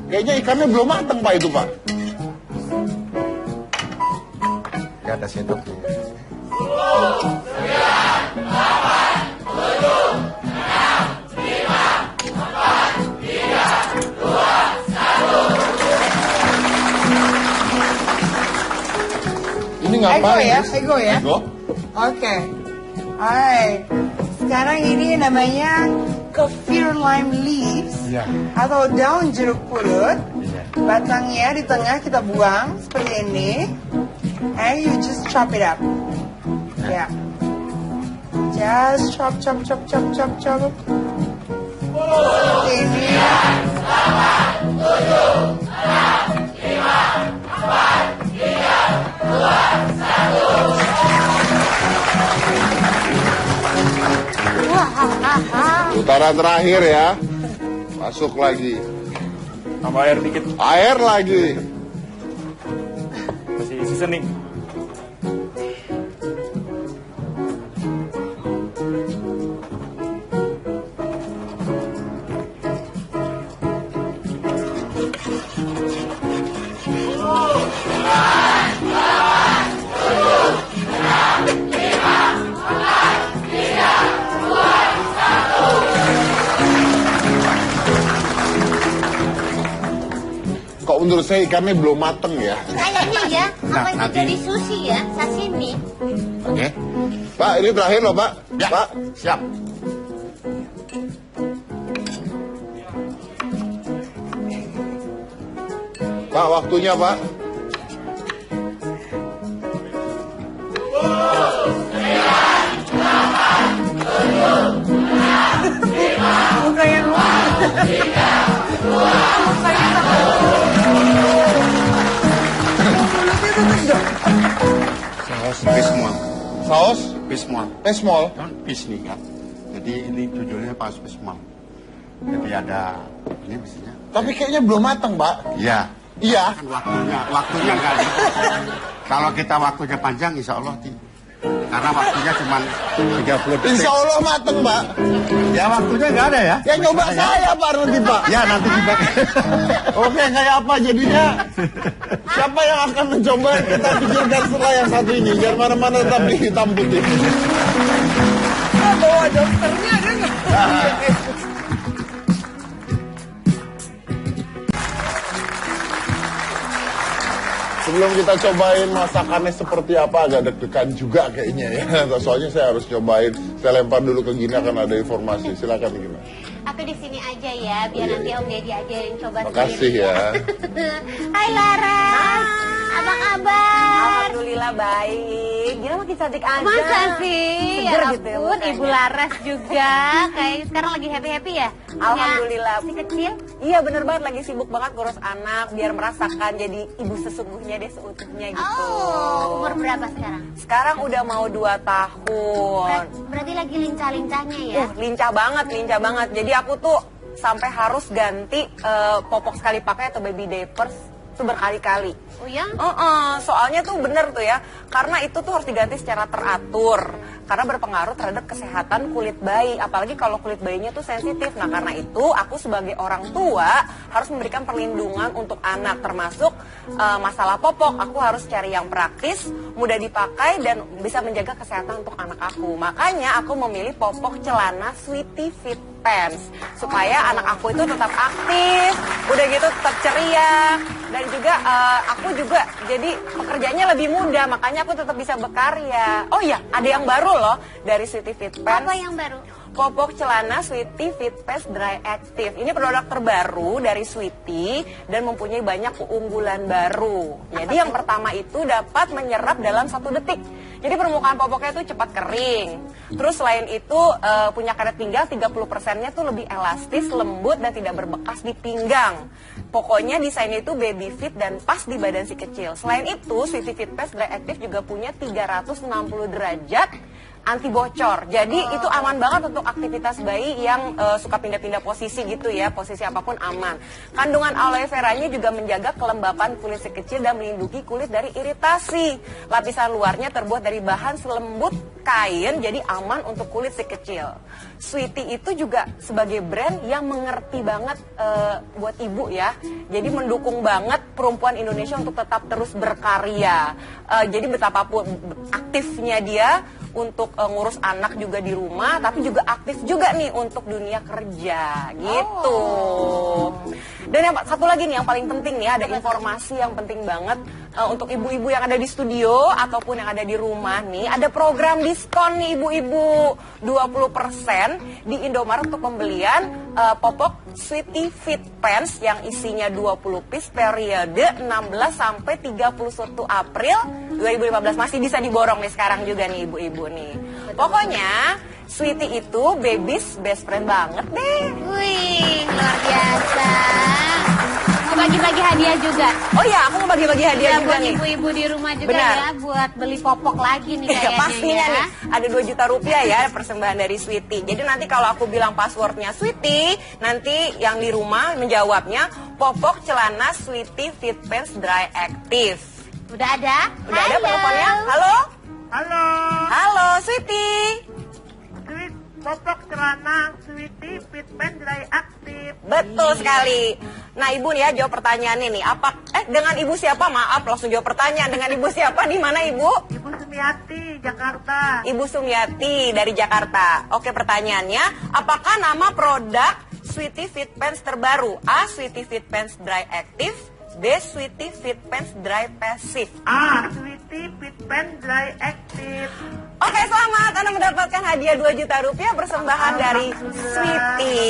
Kayaknya ikannya belum matang, Pak, itu, Pak. Gak ada sendoknya. Ini ngapain? Ego ya. Ego? Oke. Alright. Sekarang ini namanya kaffir lime leaves Iya. atau daun jeruk purut. Iya. Batangnya di tengah kita buang seperti ini. And you just chop it up. Yeah. Just chop. Seperti ini. Putaran terakhir ya. Masuk lagi. Tambah air dikit. Air lagi. Kasih seasoning. Kok menurut saya ikannya belum mateng ya? Kayaknya ya. Nah, Apa itu nanti- jadi sushi ya? Sashimi. Oke. Pak, ini terakhir loh, Pak. Ya. Pak, Siap. Pak, waktunya, Pak. Bukan yang mulutnya tutup dong. Saus habis semua. Saus? Pismol. Small. Kan bis nih kan. Jadi ini judulnya Paus Pismol. Jadi ada ini biasanya. Tapi kayaknya belum matang, Pak. Iya. Iya. Kan waktunya nggak ada. Kalau kita waktunya panjang, insya Allah karena waktunya cuma 30 detik. Insya Allah matang, Pak. Ya waktunya nggak ada ya. Ya nyoba saya, Pak, nanti, Pak. Ya nanti dipakai. Oke, kayak apa jadinya? Siapa yang akan mencoba? Kita pikirkan setelah yang satu ini. Biar mana-mana tetap di hitam putih. Bawa dokternya ada nggak? Sebelum kita cobain masakannya seperti apa, agak deg-degan juga kayaknya ya. Soalnya saya harus cobain. Saya lempar dulu ke Gina, kan ada informasi. Silakan Gina. Aku di sini aja ya, biar nanti Om Deddy aja yang coba Makasih sendiri. ya. Hai Lara, apa kabar? Alhamdulillah baik. Gila makin cantik aja. Masa sih? Seger Ya gitu ya ampun, mukanya. Ibu Laras juga. Kayak sekarang lagi happy-happy ya? Alhamdulillah. Si kecil? Iya bener banget, lagi sibuk banget ngurus anak biar merasakan jadi ibu sesungguhnya deh, seutuhnya gitu. Oh, umur berapa sekarang? Sekarang udah mau 2 tahun. Berarti lagi lincah-lincahnya ya? Lincah banget. Jadi aku tuh sampai harus ganti popok sekali pakai atau baby diapers tuh berkali-kali. Oh ya? Soalnya tuh bener tuh ya, karena itu tuh harus diganti secara teratur, karena berpengaruh terhadap kesehatan kulit bayi, apalagi kalau kulit bayinya tuh sensitif. Nah karena itu aku sebagai orang tua harus memberikan perlindungan untuk anak, termasuk masalah popok. Aku harus cari yang praktis, mudah dipakai, dan bisa menjaga kesehatan untuk anak aku. Makanya aku memilih popok celana Sweety Fit Pants, supaya anak aku itu tetap aktif, udah gitu tetap ceria, dan juga aku juga jadi pekerjaannya lebih mudah, makanya aku tetap bisa berkarya. Oh iya, ada yang baru loh dari Sweety Fit Pants. Apa yang baru? Popok celana Sweety Fit Pants Dry Active. Ini produk terbaru dari Sweety dan mempunyai banyak keunggulan baru. Jadi yang pertama itu dapat menyerap dalam 1 detik. Jadi permukaan popoknya itu cepat kering. Terus selain itu punya karet pinggang 30%-nya tuh lebih elastis, lembut, dan tidak berbekas di pinggang. Pokoknya desainnya itu baby fit dan pas di badan si kecil. Selain itu, Sweety Fit Pants Dry Active juga punya 360 derajat anti bocor. Jadi itu aman banget untuk aktivitas bayi yang suka pindah-pindah posisi gitu ya, posisi apapun aman. Kandungan aloe veranya juga menjaga kelembapan kulit si kecil dan melindungi kulit dari iritasi. Lapisan luarnya terbuat dari bahan selembut kain, jadi aman untuk kulit si kecil. Sweety itu juga sebagai brand yang mengerti banget buat ibu ya. Jadi mendukung banget perempuan Indonesia untuk tetap terus berkarya. Jadi betapapun aktifnya dia untuk ngurus anak juga di rumah, tapi juga aktif juga nih untuk dunia kerja gitu. Dan yang satu lagi nih yang paling penting nih, ada informasi yang penting banget untuk ibu-ibu yang ada di studio ataupun yang ada di rumah nih, ada program diskon nih ibu-ibu, 20% di Indomaret untuk pembelian popok Sweety Fit Pants yang isinya 20 piece periode 16 sampai 31 April 2015. Masih bisa diborong nih sekarang juga nih ibu-ibu nih. Pokoknya Sweety itu baby's best friend banget deh. Wih, luar biasa. Mau bagi-bagi hadiah juga. Oh ya, aku mau bagi-bagi hadiah Ya, juga buat nih. ibu-ibu di rumah juga Benar. ya, buat beli popok lagi nih Ya, kayaknya pastinya ya. nih, ada 2 juta rupiah ya persembahan dari Sweety. Jadi nanti kalau aku bilang passwordnya Sweety, nanti yang di rumah menjawabnya popok celana Sweety Fit Pants Dry Active. Udah ada? Udah ada penelponnya? Halo? Halo, Halo Sweety. popok celana Sweety Fit Pants Dry Active. Betul sekali. Nah ibu nih ya, jawab pertanyaannya nih. Dengan ibu siapa? Maaf, langsung jawab pertanyaan. Dengan ibu siapa? Di mana ibu? Ibu Sumiati, Jakarta. Ibu Sumiati dari Jakarta. Oke, pertanyaannya, apakah nama produk Sweety Fit Pants terbaru? A. Sweety Fit Pants Dry Active. B. Sweety Fit Pants Dry Passive. A. Sweety Fit Pants Dry Active. Oke, selamat. Anda mendapatkan hadiah 2 juta rupiah persembahan dari Sweety.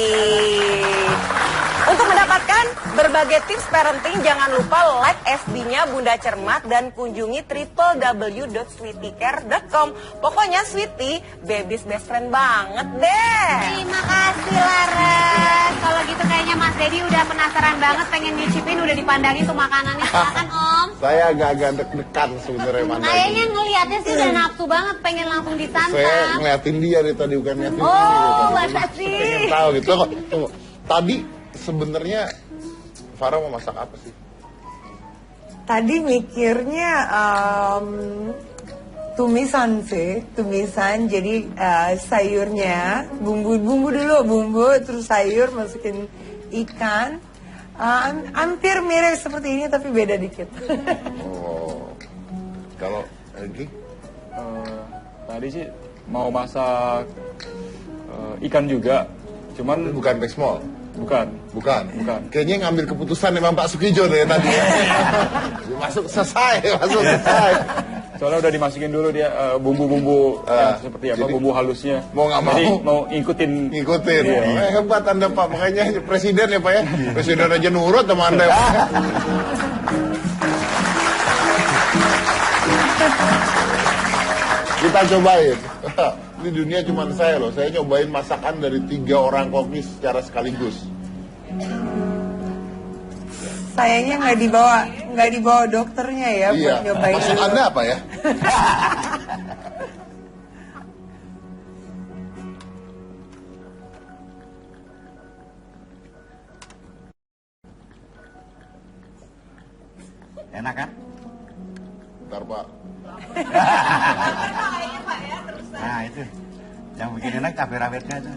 Untuk mendapatkan berbagai tips parenting, jangan lupa like FB-nya Bunda Cermat dan kunjungi www.sweetycare.com. Pokoknya Sweety, baby's best friend banget deh. Terima kasih Laras. Kalau gitu kayaknya Mas Dedi udah penasaran banget pengen nyicipin, udah dipandangin tuh makanannya. Silakan Om. Saya agak-agak deg-degan sebenarnya Manda. Kayaknya ngelihatnya sih udah nafsu banget, pengen langsung disantap. Saya ngeliatin dia dari tadi, bukan ngeliatin Oh, ini. masa sih? Pengen tahu gitu. Tunggu. Tadi sebenarnya Farah mau masak apa sih? Tadi mikirnya tumisan sih, tumisan. Jadi sayurnya, bumbu dulu, terus sayur masukin ikan. Hampir mirip seperti ini tapi beda dikit. Oh, kalau lagi? Tadi sih mau masak ikan juga, cuman Bukan Bexmol? bukan. Bukan? Bukan. Kayaknya ngambil keputusan memang Pak Sukijo deh tadi ya. masuk selesai. Soalnya udah dimasukin dulu dia bumbu-bumbu yang seperti apa, jadi bumbu halusnya. mau nggak Jadi mau mau ngikutin. Iya. Hebat Anda Pak, makanya presiden ya Pak ya. Presiden aja nurut sama Anda ya, Pak. Kita cobain. Ini dunia cuma saya loh. Saya nyobain masakan dari 3 orang koki secara sekaligus. Sayangnya nggak dibawa dokternya ya buat nyobain. Maksud dulu. Anda apa ya? Enak kan? Bentar Pak. Nah itu, yang bikin enak cabai rawitnya itu.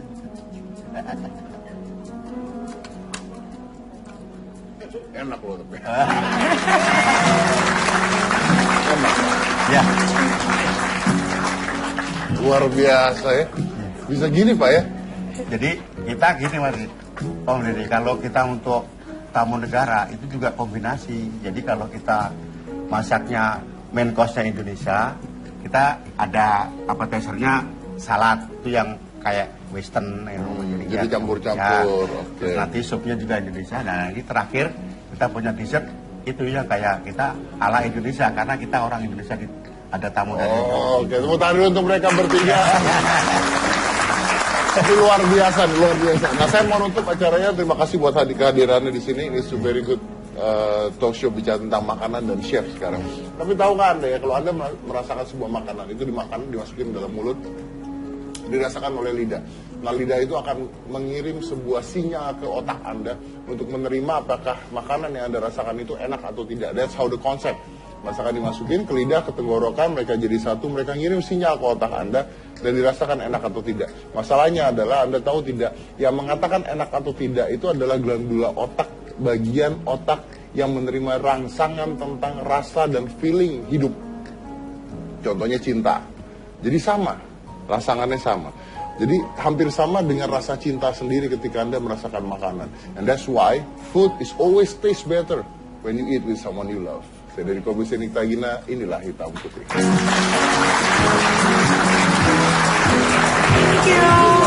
Enak loh tapi. Ya, Luar biasa ya. Bisa gini Pak ya? jadi kita gini Mas Om Dede, kalau kita untuk tamu negara itu juga kombinasi. Jadi kalau kita masaknya main course-nya Indonesia, kita ada appetizer-nya salad itu yang kayak western Jadi campur-campur, ya. oke. Terus nanti supnya juga Indonesia. Nah ini terakhir kita punya dessert itu yang kayak kita ala Indonesia karena kita orang Indonesia ada tamu dari Oh, oke. Tepuk tangan dulu untuk mereka bertiga. Tapi luar biasa. Nah, saya mau nutup acaranya. Terima kasih buat kehadirannya di sini. Ini very good talk show bicara tentang makanan dan chef sekarang. Tapi tahu nggak Anda ya, kalau Anda merasakan sebuah makanan, itu dimakan, dimasukin dalam mulut, dirasakan oleh lidah. Nah, lidah itu akan mengirim sebuah sinyal ke otak Anda untuk menerima apakah makanan yang Anda rasakan itu enak atau tidak. That's how the concept. Masakan dimasukin ke lidah, ke tenggorokan, mereka jadi satu, mereka ngirim sinyal ke otak Anda dan dirasakan enak atau tidak. Masalahnya adalah Anda tahu tidak, yang mengatakan enak atau tidak itu adalah glandula otak, bagian otak yang menerima rangsangan tentang rasa dan feeling hidup. Contohnya cinta. Jadi sama, rangsangannya sama. Jadi hampir sama dengan rasa cinta sendiri ketika Anda merasakan makanan. And that's why food is always taste better when you eat with someone you love. Saya dari Komisi Niktagina, inilah Hitam Putih. Thank you.